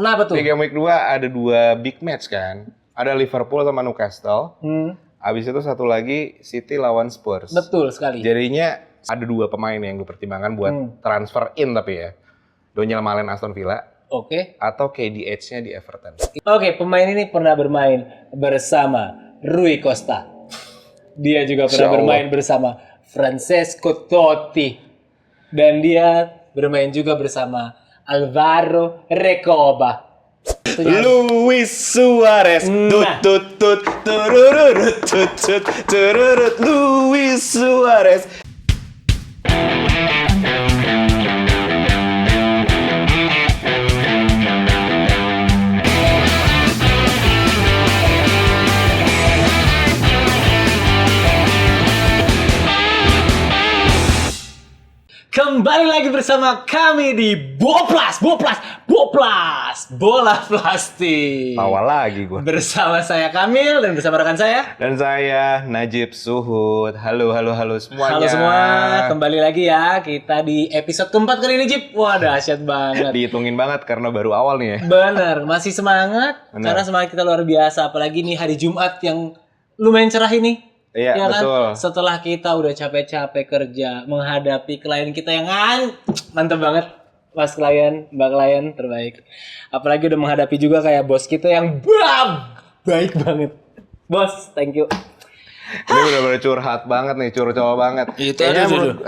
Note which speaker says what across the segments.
Speaker 1: Kenapa tuh?
Speaker 2: Di game week 2 ada 2 big match kan. Ada Liverpool sama Newcastle. Habis itu satu lagi City lawan Spurs.
Speaker 1: Betul sekali.
Speaker 2: Jadinya ada 2 pemain yang gue pertimbangkan buat transfer in tapi ya. Daniel Malen Aston Villa
Speaker 1: Oke.
Speaker 2: atau KDH-nya di Everton.
Speaker 1: Oke, pemain ini pernah bermain bersama Rui Costa. Dia juga pernah bermain bersama Francesco Totti. Dan dia bermain juga bersama Alvaro Recoba.
Speaker 2: Luis Suarez. Tut tururut tut tururut Luis Suarez.
Speaker 1: Kembali lagi bersama kami di Boplas, bola plastik.
Speaker 2: Tawa lagi gue.
Speaker 1: Bersama saya Kamil dan bersama rekan saya.
Speaker 2: Dan saya Najib Suhud. Halo semuanya.
Speaker 1: Halo semua, kembali lagi ya kita di episode keempat kali ini, Jip. Wah, dahsyat banget.
Speaker 2: Dihitungin banget karena baru awal nih ya.
Speaker 1: Bener, masih semangat. Karena semangat kita luar biasa. Apalagi nih hari Jumat yang lumayan cerah ini.
Speaker 2: Iya,
Speaker 1: ya kan?
Speaker 2: betul.
Speaker 1: Setelah kita udah capek-capek kerja menghadapi klien kita yang mantep banget. Mas klien, mbak klien terbaik. Apalagi udah menghadapi juga kayak bos kita yang baik banget. Bos, thank you.
Speaker 2: Ini bener-bener curhat banget nih, curcol banget.
Speaker 1: Itu aduh.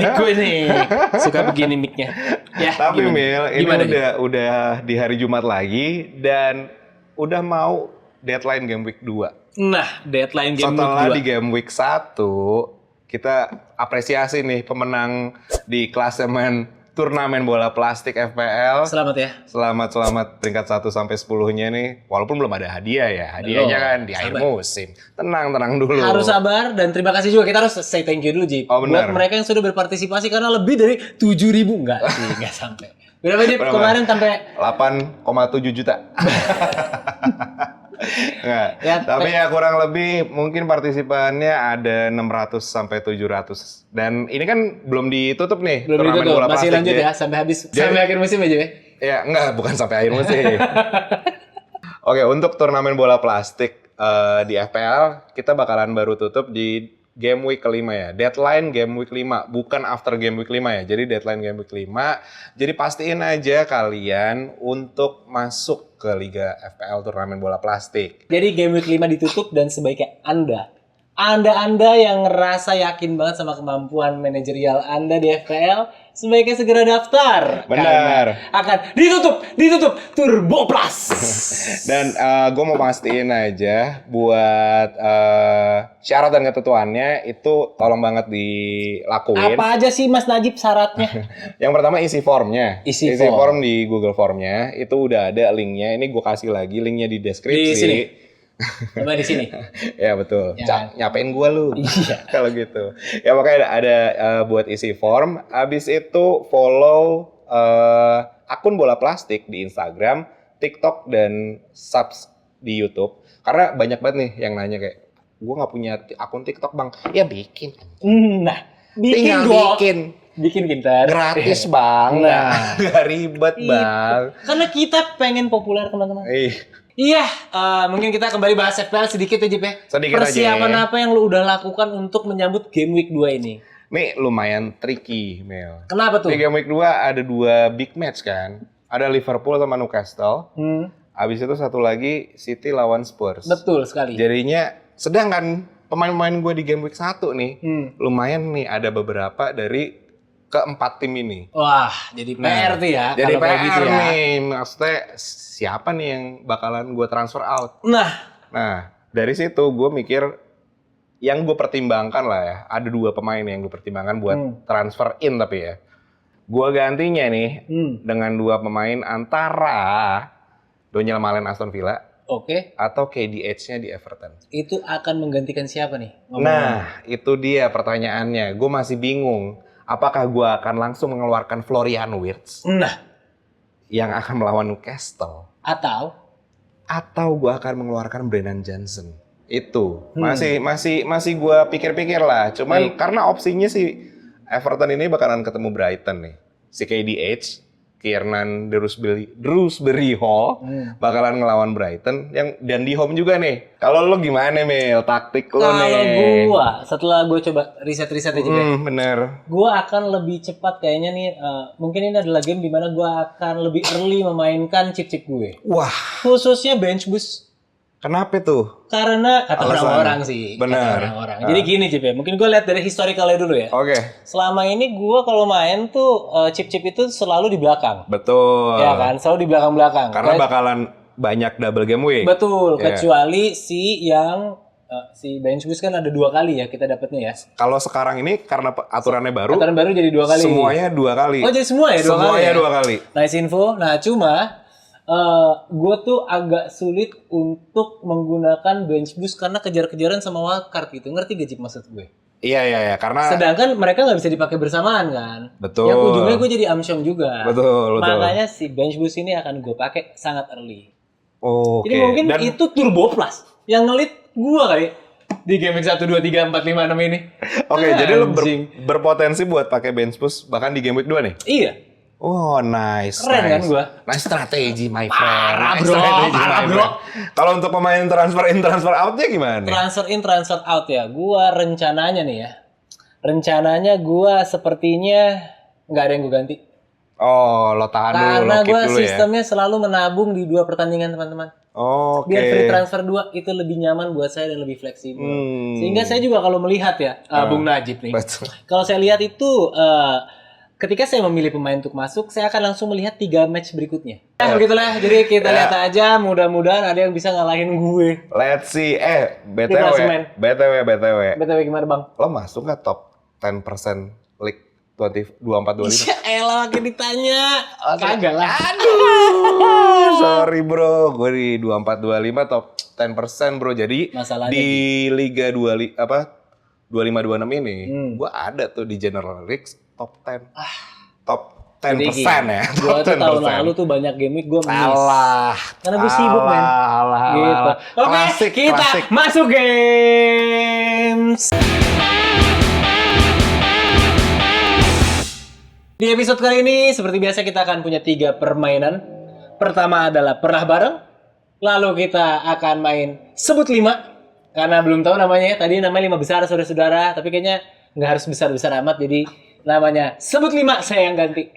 Speaker 1: Mic gue nih suka begini micnya. Ya,
Speaker 2: tapi
Speaker 1: gimana?
Speaker 2: Mil, ini
Speaker 1: Gimana,
Speaker 2: udah di hari Jumat lagi dan udah mau deadline game week 2.
Speaker 1: Nah, deadline game
Speaker 2: Setelah
Speaker 1: week 2.
Speaker 2: di game week 1, kita apresiasi nih pemenang di klasemen turnamen bola plastik FPL.
Speaker 1: Selamat ya.
Speaker 2: Selamat peringkat 1 sampai 10-nya nih. Walaupun belum ada hadiah ya. Hadiahnya kan di akhir musim. Tenang dulu.
Speaker 1: Harus sabar dan terima kasih juga. Kita harus say thank you dulu, Jip.
Speaker 2: Oh, benar.
Speaker 1: Buat mereka yang sudah berpartisipasi karena lebih dari 7.000. Enggak sih, enggak sampai. Berapa, Jip?
Speaker 2: Berapa?
Speaker 1: Kemarin sampai
Speaker 2: 8,7 juta. Nggak.
Speaker 1: Ya,
Speaker 2: Tapi ya kurang lebih mungkin partisipannya ada 600 sampai 700. Dan ini kan belum ditutup nih.
Speaker 1: belum
Speaker 2: turnamen
Speaker 1: ditutup.
Speaker 2: bola
Speaker 1: Masih
Speaker 2: plastik,
Speaker 1: lanjut
Speaker 2: Jay.
Speaker 1: ya sampai habis sampai akhir musim aja ya.
Speaker 2: Ya, enggak, bukan sampai akhir musim. Oke, untuk turnamen bola plastik di FPL, kita bakalan baru tutup di game week kelima ya. Deadline game week 5, bukan after game week 5 ya. Jadi deadline game week 5. Jadi pastiin aja kalian untuk masuk ke Liga FPL turnamen bola plastik.
Speaker 1: Jadi game week 5 ditutup dan sebaiknya Anda yang ngerasa yakin banget sama kemampuan manajerial Anda di FPL, sebaiknya segera daftar.
Speaker 2: Benar.
Speaker 1: Karena akan ditutup Turbo Plus.
Speaker 2: Dan gue mau pastiin aja buat syarat dan ketentuannya itu tolong banget dilakuin.
Speaker 1: Apa aja sih Mas Najib syaratnya?
Speaker 2: Yang pertama isi formnya.
Speaker 1: Isi
Speaker 2: form di Google Formnya itu udah ada linknya. Ini gue kasih lagi linknya di deskripsi.
Speaker 1: Di sini. Coba di sini.
Speaker 2: Ya betul.
Speaker 1: Ya.
Speaker 2: Nyapain gue lu.
Speaker 1: Iya.
Speaker 2: Kalau gitu. Ya makanya ada buat isi form. Abis itu follow akun bola plastik di Instagram, TikTok dan subs di YouTube. Karena banyak banget nih yang nanya kayak, gue nggak punya akun TikTok bang. Ya bikin.
Speaker 1: Nah, bikin
Speaker 2: Tinggal
Speaker 1: dong. Bikin pintar.
Speaker 2: Gratis bang.
Speaker 1: Nah.
Speaker 2: Nggak ribet bang.
Speaker 1: Karena kita pengen populer teman-teman.
Speaker 2: Iya.
Speaker 1: Mungkin kita kembali bahas FPL sedikit ya, Jip ya.
Speaker 2: Sedikit
Speaker 1: Persiapan
Speaker 2: aja.
Speaker 1: apa yang lu udah lakukan untuk menyambut game week 2 ini?
Speaker 2: Nih lumayan tricky, Mel.
Speaker 1: Kenapa tuh?
Speaker 2: Di game week 2 ada 2 big match kan. Ada Liverpool sama Newcastle. Habis itu satu lagi City lawan Spurs.
Speaker 1: Betul sekali.
Speaker 2: Jadinya sedangkan pemain-pemain gue di game week 1 nih, lumayan nih ada beberapa dari keempat tim ini.
Speaker 1: Wah, jadi PR tuh ya.
Speaker 2: Jadi
Speaker 1: kalau kayak
Speaker 2: PR
Speaker 1: gitu ya.
Speaker 2: nih, maksudnya siapa nih yang bakalan gue transfer out? Nah, dari situ gue mikir yang gue pertimbangkan lah ya, ada 2 pemain yang gue pertimbangkan buat transfer in tapi ya. Gue gantinya nih dengan 2 pemain antara Daniel Malen Aston Villa
Speaker 1: Oke.
Speaker 2: atau KDH-nya di Everton.
Speaker 1: Itu akan menggantikan siapa nih?
Speaker 2: Nah, itu dia pertanyaannya. Gue masih bingung. Apakah gue akan langsung mengeluarkan Florian Wirtz yang akan melawan Newcastle? Atau gue akan mengeluarkan Brennan Johnson? Itu masih gue pikir-pikir lah. Cuman karena opsinya sih Everton ini bakalan ketemu Brighton nih. Si KDH Kiernan Dewsbury Hall bakalan ngelawan Brighton dan di home juga nih. Kalau lo gimana Mil? Taktik lo nih.
Speaker 1: Kalau gua setelah gua coba riset-riset aja
Speaker 2: Bener.
Speaker 1: gua akan lebih cepat kayaknya nih. Mungkin ini adalah game dimana gua akan lebih early memainkan chip-chip gue.
Speaker 2: Wah,
Speaker 1: Khususnya bench boost.
Speaker 2: kenapa tuh?
Speaker 1: Karena kata
Speaker 2: Alasan.
Speaker 1: orang-orang sih.
Speaker 2: Benar.
Speaker 1: Kata orang-orang. Jadi gini Cip ya. Mungkin gue lihat dari historicalnya dulu ya.
Speaker 2: Oke,
Speaker 1: Selama ini gue kalau main tuh chip-chip itu selalu di belakang.
Speaker 2: betul.
Speaker 1: Ya kan? Selalu di belakang-belakang.
Speaker 2: Karena bakalan banyak double game week.
Speaker 1: Betul.
Speaker 2: Iya.
Speaker 1: Kecuali si bench boost kan ada 2 kali ya kita dapatnya ya.
Speaker 2: Kalau sekarang ini karena aturannya baru,
Speaker 1: Aturan baru jadi 2 kali.
Speaker 2: semuanya 2 kali.
Speaker 1: Oh jadi semua ya 2 kali
Speaker 2: Semuanya
Speaker 1: ya?
Speaker 2: 2 kali.
Speaker 1: Nice info. Nah cuma gue tuh agak sulit untuk menggunakan bench boost karena kejar-kejaran sama wildcard gitu. Ngerti gak Cip maksud gue?
Speaker 2: Iya, karena
Speaker 1: Sedangkan mereka nggak bisa dipakai bersamaan kan.
Speaker 2: betul.
Speaker 1: Yang ujungnya gue jadi amsyong juga.
Speaker 2: Betul.
Speaker 1: Makanya si bench boost ini akan gue pakai sangat early.
Speaker 2: Oke.
Speaker 1: Jadi mungkin
Speaker 2: Dan
Speaker 1: itu turbo plus yang ngelit gue kali di game 1, 2, 3, 4, 5, 6 ini.
Speaker 2: oke, jadi lo
Speaker 1: Anjing.
Speaker 2: berpotensi buat pakai bench boost bahkan di game week 2 nih.
Speaker 1: Iya.
Speaker 2: Oh, nice.
Speaker 1: Keren kan gua?
Speaker 2: Nice strategi, my friend.
Speaker 1: Parah,
Speaker 2: Nice
Speaker 1: bro.
Speaker 2: strategy,
Speaker 1: Parah,
Speaker 2: my
Speaker 1: bro.
Speaker 2: friend. Kalau untuk pemain transfer in, transfer out-nya gimana?
Speaker 1: Transfer in, transfer out ya. Gue rencananya nih ya. Rencananya gue sepertinya nggak ada yang gue ganti.
Speaker 2: Oh, lo tahan dulu,
Speaker 1: Karena
Speaker 2: lo keep
Speaker 1: gue
Speaker 2: dulu ya.
Speaker 1: sistemnya selalu menabung di 2 pertandingan teman-teman.
Speaker 2: Oke.
Speaker 1: Biar free transfer 2 itu lebih nyaman buat saya dan lebih fleksibel. Sehingga saya juga kalau melihat ya, Bung Najib nih.
Speaker 2: Betul.
Speaker 1: Kalau saya lihat itu, ketika saya memilih pemain untuk masuk, saya akan langsung melihat 3 match berikutnya. Begitulah, jadi kita lihat aja, mudah-mudahan ada yang bisa ngalahin gue.
Speaker 2: Let's see.
Speaker 1: Di klasemen.
Speaker 2: BTW.
Speaker 1: BTW gimana bang?
Speaker 2: Lo masuk nggak top 10% League 24-25?
Speaker 1: Ya elah makin ditanya. Kagak lah.
Speaker 2: Sorry bro, gue di 24-25 top 10% bro. Jadi
Speaker 1: Masalahnya
Speaker 2: di Liga 25-26 ini, gue ada tuh di General League top 10. Top 10% ya.
Speaker 1: Gue
Speaker 2: Top
Speaker 1: tuh tahun
Speaker 2: 10%.
Speaker 1: lalu tuh banyak game week gue miss.
Speaker 2: Alah.
Speaker 1: Karena gue sibuk men. Gitu. Oke,
Speaker 2: Klasik,
Speaker 1: kita
Speaker 2: klasik.
Speaker 1: masuk games. Di episode kali ini, seperti biasa kita akan punya 3 permainan. Pertama adalah pernah bareng. Lalu kita akan main sebut 5. Karena belum tahu namanya. Tadi namanya 5 besar, saudara-saudara. Tapi kayaknya nggak harus besar-besar amat. Jadi namanya sebut 5, saya yang ganti.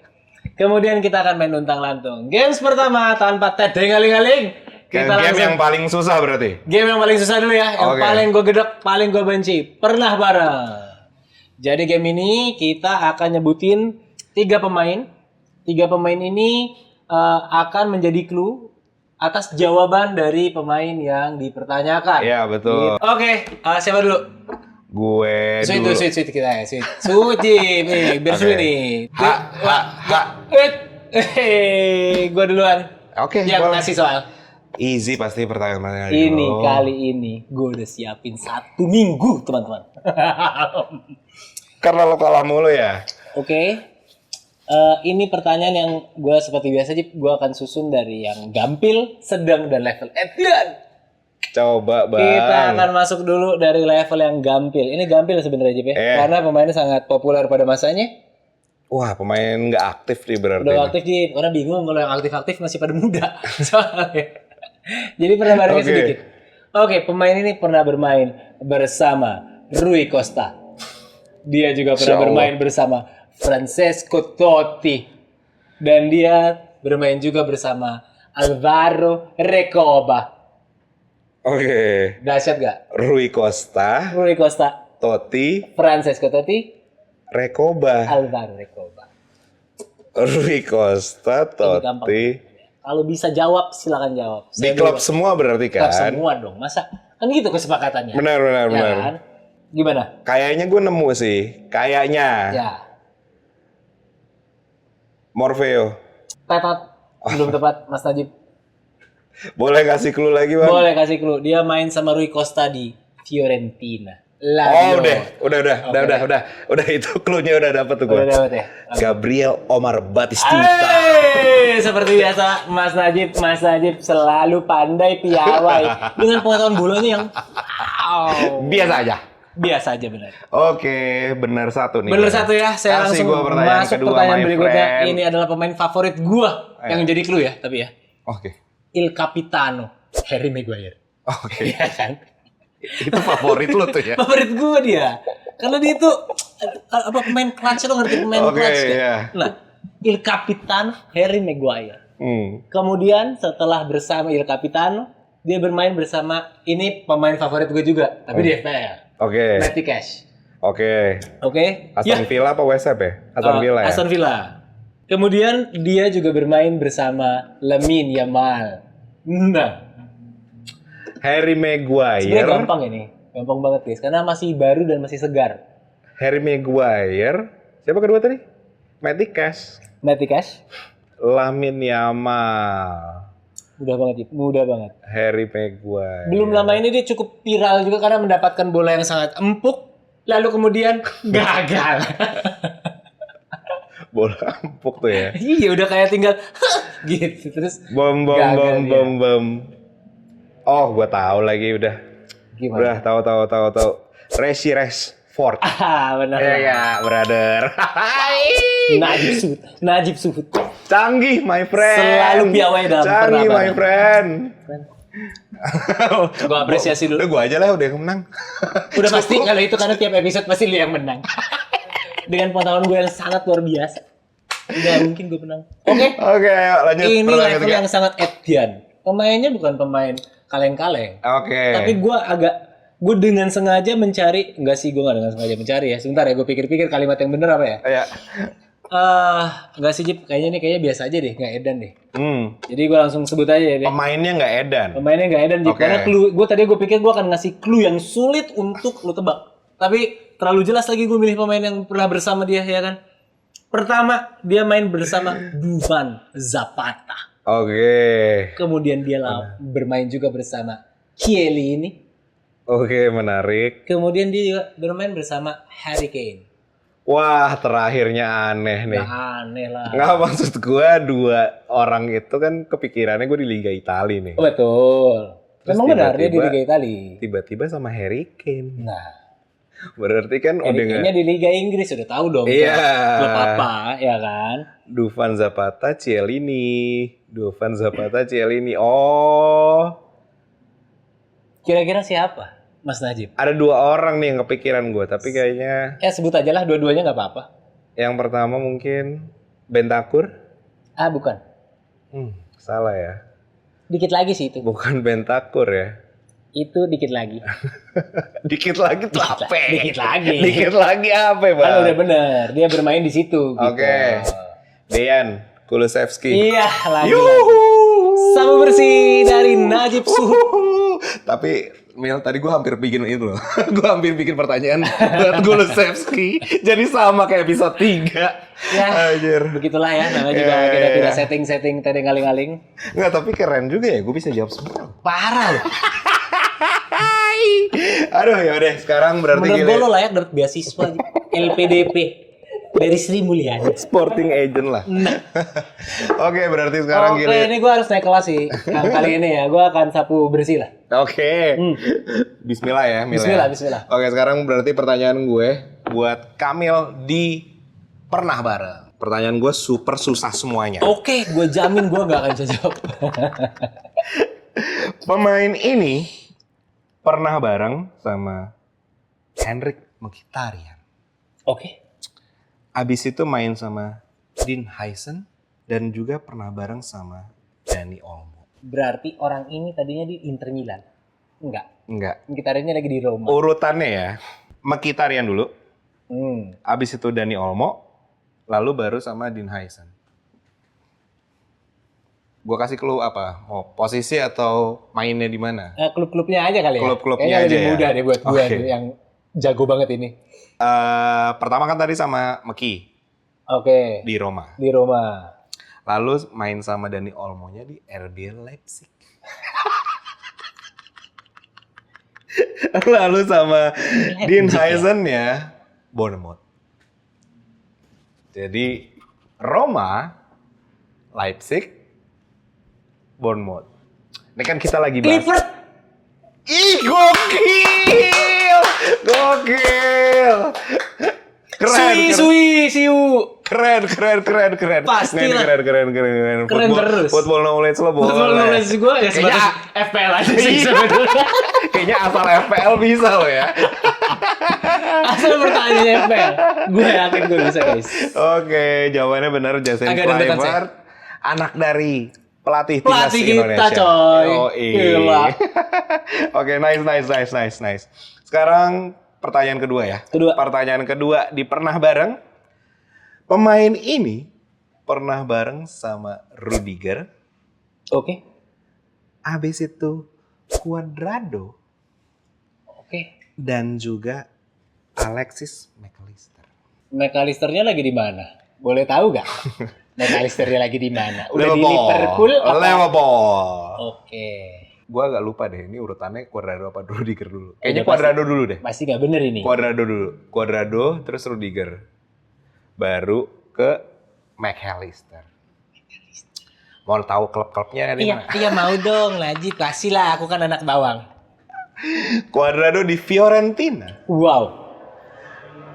Speaker 1: Kemudian kita akan main luntang-lantung. Games pertama tanpa tedengaling-aling. Kita
Speaker 2: Game
Speaker 1: langsung
Speaker 2: yang paling susah berarti.
Speaker 1: game yang paling susah dulu ya. Yang
Speaker 2: Oke.
Speaker 1: paling gue gedek, paling gue benci. Pernah bareng. Jadi game ini kita akan nyebutin 3 pemain. 3 pemain ini akan menjadi clue atas jawaban dari pemain yang dipertanyakan.
Speaker 2: Iya betul.
Speaker 1: Oke, siapa dulu?
Speaker 2: Gue dulu.
Speaker 1: Sweet kita ya, sweet. Sweet nih, biar
Speaker 2: Oke.
Speaker 1: sweet nih.
Speaker 2: Ha.
Speaker 1: Gue duluan.
Speaker 2: Oke,
Speaker 1: Yang
Speaker 2: boleh.
Speaker 1: ngasih soal.
Speaker 2: Easy pasti pertanyaan-pertanyaan
Speaker 1: Ini
Speaker 2: dulu.
Speaker 1: kali ini gue udah siapin 1 minggu teman-teman.
Speaker 2: Karena lo kalah mulu ya.
Speaker 1: Oke. Ini pertanyaan yang gue seperti biasa aja gue akan susun dari yang gampil, sedang, dan level edan.
Speaker 2: Coba bang.
Speaker 1: Kita akan masuk dulu dari level yang gampil. Ini gampil sebenarnya Jip ya. Karena pemainnya sangat populer pada masanya.
Speaker 2: Wah pemain nggak aktif nih berarti.
Speaker 1: Udah aktif Jip. Orang bingung kalau yang aktif-aktif masih pada muda. Soalnya. Jadi pernah barengnya
Speaker 2: Oke.
Speaker 1: sedikit. Oke, pemain ini pernah bermain bersama Rui Costa. Dia juga pernah
Speaker 2: Insya Allah.
Speaker 1: bermain bersama Francesco Totti. Dan dia bermain juga bersama Alvaro Recoba.
Speaker 2: Oke.
Speaker 1: Dahsyat gak?
Speaker 2: Rui Costa,
Speaker 1: Rui Costa,
Speaker 2: Totti,
Speaker 1: Francesco Totti,
Speaker 2: Recoba.
Speaker 1: Alvaro Recoba.
Speaker 2: Rui Costa,
Speaker 1: gampang.
Speaker 2: Totti.
Speaker 1: Kalau bisa jawab, silakan jawab.
Speaker 2: Di klub semua berarti
Speaker 1: Klub
Speaker 2: kan?
Speaker 1: semua dong. Masa kan gitu kesepakatannya.
Speaker 2: Benar.
Speaker 1: Ya kan? Gimana?
Speaker 2: Kayaknya gue nemu sih. Kayaknya.
Speaker 1: Ya.
Speaker 2: Morfeo.
Speaker 1: Tepat. Belum tepat, Mas Najib.
Speaker 2: Boleh kasih clue lagi bang?
Speaker 1: Boleh kasih clue. Dia main sama Rui Costa di Fiorentina.
Speaker 2: Oh
Speaker 1: Lazio.
Speaker 2: udah itu clue-nya udah dapet tuh gue.
Speaker 1: Udah dapet ya?
Speaker 2: Gabriel Omar Batistita.
Speaker 1: Seperti biasa Mas Najib selalu pandai piawai dengan pengetahuan bolanya yang wow.
Speaker 2: Biasa aja.
Speaker 1: Biasa aja benar.
Speaker 2: Oke, benar satu nih.
Speaker 1: Benar satu ya. Saya
Speaker 2: Kasih
Speaker 1: langsung
Speaker 2: gua pertanyaan
Speaker 1: masuk
Speaker 2: kedua,
Speaker 1: pertanyaan
Speaker 2: my
Speaker 1: berikutnya.
Speaker 2: friend.
Speaker 1: Ini adalah pemain favorit gua yang jadi clue ya, tapi ya.
Speaker 2: Oke.
Speaker 1: Il Capitano, Harry Maguire.
Speaker 2: Oke.
Speaker 1: Iya kan?
Speaker 2: Itu favorit lu tuh ya.
Speaker 1: Favorit gua dia. Karena dia itu apa pemain clutch, lo ngerti pemain
Speaker 2: Oke,
Speaker 1: clutch kan?
Speaker 2: iya.
Speaker 1: Nah, Il Capitano Harry Maguire. Kemudian setelah bersama Il Capitano, dia bermain bersama ini pemain favorit gue juga, tapi di FPL.
Speaker 2: Oke.
Speaker 1: Matty Cash.
Speaker 2: Oke.
Speaker 1: Oke.
Speaker 2: Aston Villa apa West Ham ya? Aston Villa ya?
Speaker 1: Aston Villa. Kemudian dia juga bermain bersama Lamine Yamal. Nah,
Speaker 2: Harry
Speaker 1: sebenarnya
Speaker 2: Maguire.
Speaker 1: gampang ini. Gampang banget guys, karena masih baru dan masih segar.
Speaker 2: Harry Maguire. Siapa kedua tadi? Matty Cash.
Speaker 1: Matty Cash.
Speaker 2: Lamine Yamal.
Speaker 1: Mudah banget, Jip. Mudah banget.
Speaker 2: Harry Maguire.
Speaker 1: Belum lama ini dia cukup viral juga karena mendapatkan bola yang sangat empuk, lalu kemudian gagal.
Speaker 2: Bola empuk tuh ya.
Speaker 1: Iya, udah kayak tinggal gitu terus.
Speaker 2: Bom. Oh, gua tahu lagi udah.
Speaker 1: Gimana?
Speaker 2: Udah tahu. Reshi Rashford.
Speaker 1: Benar.
Speaker 2: Iya, brother.
Speaker 1: Najib Suhut.
Speaker 2: Canggih, my friend.
Speaker 1: Selalu piawai dalam
Speaker 2: Canggih, my
Speaker 1: pertahanan.
Speaker 2: friend.
Speaker 1: Gua apresiasi dulu.
Speaker 2: Udah gua aja lah udah yang menang.
Speaker 1: Udah pasti kalau itu karena tiap episode pasti lu yang menang. Dengan pengetahuan gue yang sangat luar biasa. Nggak mungkin gue menang. Oke.
Speaker 2: Oke, ayo lanjut.
Speaker 1: Ini
Speaker 2: Pertanyaan
Speaker 1: level
Speaker 2: ketiga.
Speaker 1: yang sangat Edian. Pemainnya bukan pemain kaleng-kaleng.
Speaker 2: Oke.
Speaker 1: Tapi gue dengan sengaja mencari, enggak sih gue nggak dengan sengaja mencari ya. Sebentar ya gue pikir-pikir kalimat yang bener apa ya.
Speaker 2: Iya.
Speaker 1: Enggak sih Jip, kayaknya biasa aja deh, nggak edan deh. Jadi gue langsung sebut aja ya.
Speaker 2: Pemainnya nggak edan.
Speaker 1: Pemainnya nggak edan Jip.
Speaker 2: Oke.
Speaker 1: Karena gue pikir gue akan ngasih clue yang sulit untuk lu tebak. Tapi terlalu jelas lagi gue milih pemain yang pernah bersama dia ya kan. Pertama dia main bersama Dufan Zapata.
Speaker 2: Oke.
Speaker 1: Kemudian dia bermain juga bersama Chiellini.
Speaker 2: Oke, menarik.
Speaker 1: Kemudian dia juga bermain bersama Harry Kane.
Speaker 2: Wah, terakhirnya aneh nih.
Speaker 1: Nah, aneh lah.
Speaker 2: Nggak, maksud gue dua orang itu kan kepikirannya gue di Liga Italia nih.
Speaker 1: Oh, betul.
Speaker 2: Terus
Speaker 1: Memang benar dia di
Speaker 2: tiba-tiba-
Speaker 1: Liga Italia.
Speaker 2: Tiba-tiba sama Harry Kane.
Speaker 1: Nah,
Speaker 2: Berarti kan
Speaker 1: Harry
Speaker 2: udah nggak.
Speaker 1: Kane-nya di Liga Inggris udah tahu dong.
Speaker 2: Iya.
Speaker 1: Klub apa, ya kan?
Speaker 2: Dufan Zapata, Chiellini. Oh,
Speaker 1: Kira-kira siapa, Mas Najib?
Speaker 2: ada dua orang nih yang kepikiran gue, tapi kayaknya
Speaker 1: Ya sebut aja lah dua-duanya nggak apa-apa.
Speaker 2: yang pertama mungkin Bentakur.
Speaker 1: Bukan.
Speaker 2: Salah ya.
Speaker 1: Dikit lagi sih itu.
Speaker 2: Bukan Bentakur ya.
Speaker 1: Itu dikit lagi.
Speaker 2: Dikit lagi tuh apa?
Speaker 1: Dikit lagi.
Speaker 2: Dikit lagi apa, Bang?
Speaker 1: Kan udah bener, dia bermain di situ. Gitu.
Speaker 2: Oke. Dejan Kulusevski.
Speaker 1: Iya, lagi.
Speaker 2: Yuhu.
Speaker 1: Sama bersih dari Najib Suhut.
Speaker 2: Tapi Mil, tadi gue hampir bikin itu loh. Gue hampir bikin pertanyaan buat Kulusevski. Jadi sama kayak episode 3.
Speaker 1: Ya,
Speaker 2: Anjir.
Speaker 1: begitulah ya. Namanya juga
Speaker 2: Iya,
Speaker 1: kita
Speaker 2: iya.
Speaker 1: tidak setting-setting tadi ngaling-ngaling.
Speaker 2: Nggak, tapi keren juga ya. Gue bisa jawab semua.
Speaker 1: Parah loh.
Speaker 2: Aduh, ya udah. Sekarang berarti
Speaker 1: Menurut
Speaker 2: gini.
Speaker 1: gue lo layak dapat beasiswa LPDP dari Sri Mulyani.
Speaker 2: Sporting agent lah. Oke, berarti sekarang
Speaker 1: Oke,
Speaker 2: gini.
Speaker 1: ini gue harus naik kelas sih. Nah, kali ini ya, gue akan sapu bersih lah.
Speaker 2: Oke. Bismillah ya, Mil.
Speaker 1: Bismillah,
Speaker 2: ya.
Speaker 1: bismillah.
Speaker 2: Oke, sekarang berarti pertanyaan gue buat Kamil di Pernah Bareng. Pertanyaan gue super susah semuanya.
Speaker 1: Oke, gue jamin gue gak akan bisa jawab.
Speaker 2: Pemain ini pernah bareng sama Henrik Mkhitaryan.
Speaker 1: Oke.
Speaker 2: Abis itu main sama Dean Huijsen dan juga pernah bareng sama Dani Olmo.
Speaker 1: Berarti orang ini tadinya di Inter Milan? Enggak.
Speaker 2: Enggak.
Speaker 1: Mkhitaryannya lagi di Roma.
Speaker 2: Urutannya ya, Mkhitaryan dulu, abis itu Dani Olmo, lalu baru sama Dean Huijsen. Gue kasih clue apa? Mau posisi atau mainnya di mana?
Speaker 1: Klub-klubnya aja kali ya?
Speaker 2: Klub-klubnya
Speaker 1: Kayaknya
Speaker 2: aja
Speaker 1: lebih
Speaker 2: ya?
Speaker 1: mudah deh buat gue
Speaker 2: Oke.
Speaker 1: yang jago banget ini.
Speaker 2: Pertama kan tadi sama Meki
Speaker 1: Oke.
Speaker 2: di Roma.
Speaker 1: Di Roma.
Speaker 2: Lalu main sama Dani Olmonya di RB Leipzig. Lalu sama Dean Huijsen ya Bournemouth. Jadi Roma, Leipzig, Bournemouth. Ini kan kita lagi bahas.
Speaker 1: Clifford!
Speaker 2: Ih, gokil! Gokil.
Speaker 1: Siu.
Speaker 2: Keren.
Speaker 1: Pasti
Speaker 2: Ini
Speaker 1: lah.
Speaker 2: keren.
Speaker 1: Keren terus.
Speaker 2: Football knowledge lo boleh.
Speaker 1: Football knowledge gue ya sebatas
Speaker 2: Kayaknya-
Speaker 1: FPL aja sih
Speaker 2: Iya.
Speaker 1: sebetulnya.
Speaker 2: Kayaknya asal FPL bisa lo ya.
Speaker 1: Asal pertanyaannya FPL. Gue yakin gue bisa guys.
Speaker 2: Oke, jawabannya benar. Jason
Speaker 1: Agak deg-degan,
Speaker 2: Kluivert, anak dari pelatih timnas
Speaker 1: Pelatih kita,
Speaker 2: Indonesia.
Speaker 1: coy.
Speaker 2: Yoi.
Speaker 1: Gila.
Speaker 2: Oke, nice. Sekarang pertanyaan kedua ya. Pertanyaan kedua di pernah bareng. Pemain ini pernah bareng sama Rudiger.
Speaker 1: Oke.
Speaker 2: Abis itu Cuadrado dan juga Alexis McAllister.
Speaker 1: McAllister-nya lagi di mana? Boleh tahu gak? McAllister-nya lagi di mana? Udah di Liverpool apa?
Speaker 2: Liverpool.
Speaker 1: Oke.
Speaker 2: Gua agak lupa deh, ini urutannya Cuadrado apa Rudiger dulu? Kayaknya
Speaker 1: Pasti-
Speaker 2: Cuadrado dulu deh.
Speaker 1: Pasti gak bener ini.
Speaker 2: Cuadrado dulu. Cuadrado terus Rudiger. Baru ke McAllister. Mau tahu klub-klubnya di mana?
Speaker 1: Iya mau dong, Najib. Kasih lah, aku kan anak bawang.
Speaker 2: Cuadrado di Fiorentina
Speaker 1: Wow.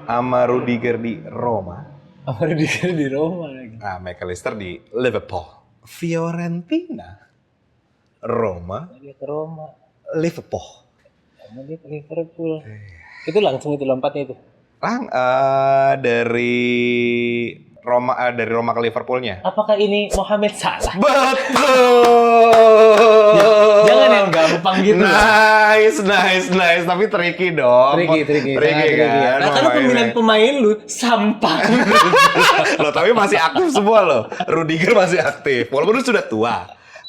Speaker 2: sama Rudiger di Roma.
Speaker 1: Apa Rudiger di Roma lagi?
Speaker 2: Nah, McAllister di Liverpool. Fiorentina, Roma,
Speaker 1: Dia ke Roma.
Speaker 2: Liverpool.
Speaker 1: Sama dia ke Liverpool. Itu langsung itu lompatnya itu.
Speaker 2: Dari Roma ke Liverpoolnya.
Speaker 1: Apakah ini Mohamed Salah?
Speaker 2: Betul.
Speaker 1: Jangan yang gampang gitu.
Speaker 2: Nice. Tapi tricky dong.
Speaker 1: Tricky
Speaker 2: kan.
Speaker 1: Nah, karena pemilihan pemain lu sampah.
Speaker 2: Loh, tapi masih aktif semua loh. Rudiger masih aktif. Walaupun sudah tua.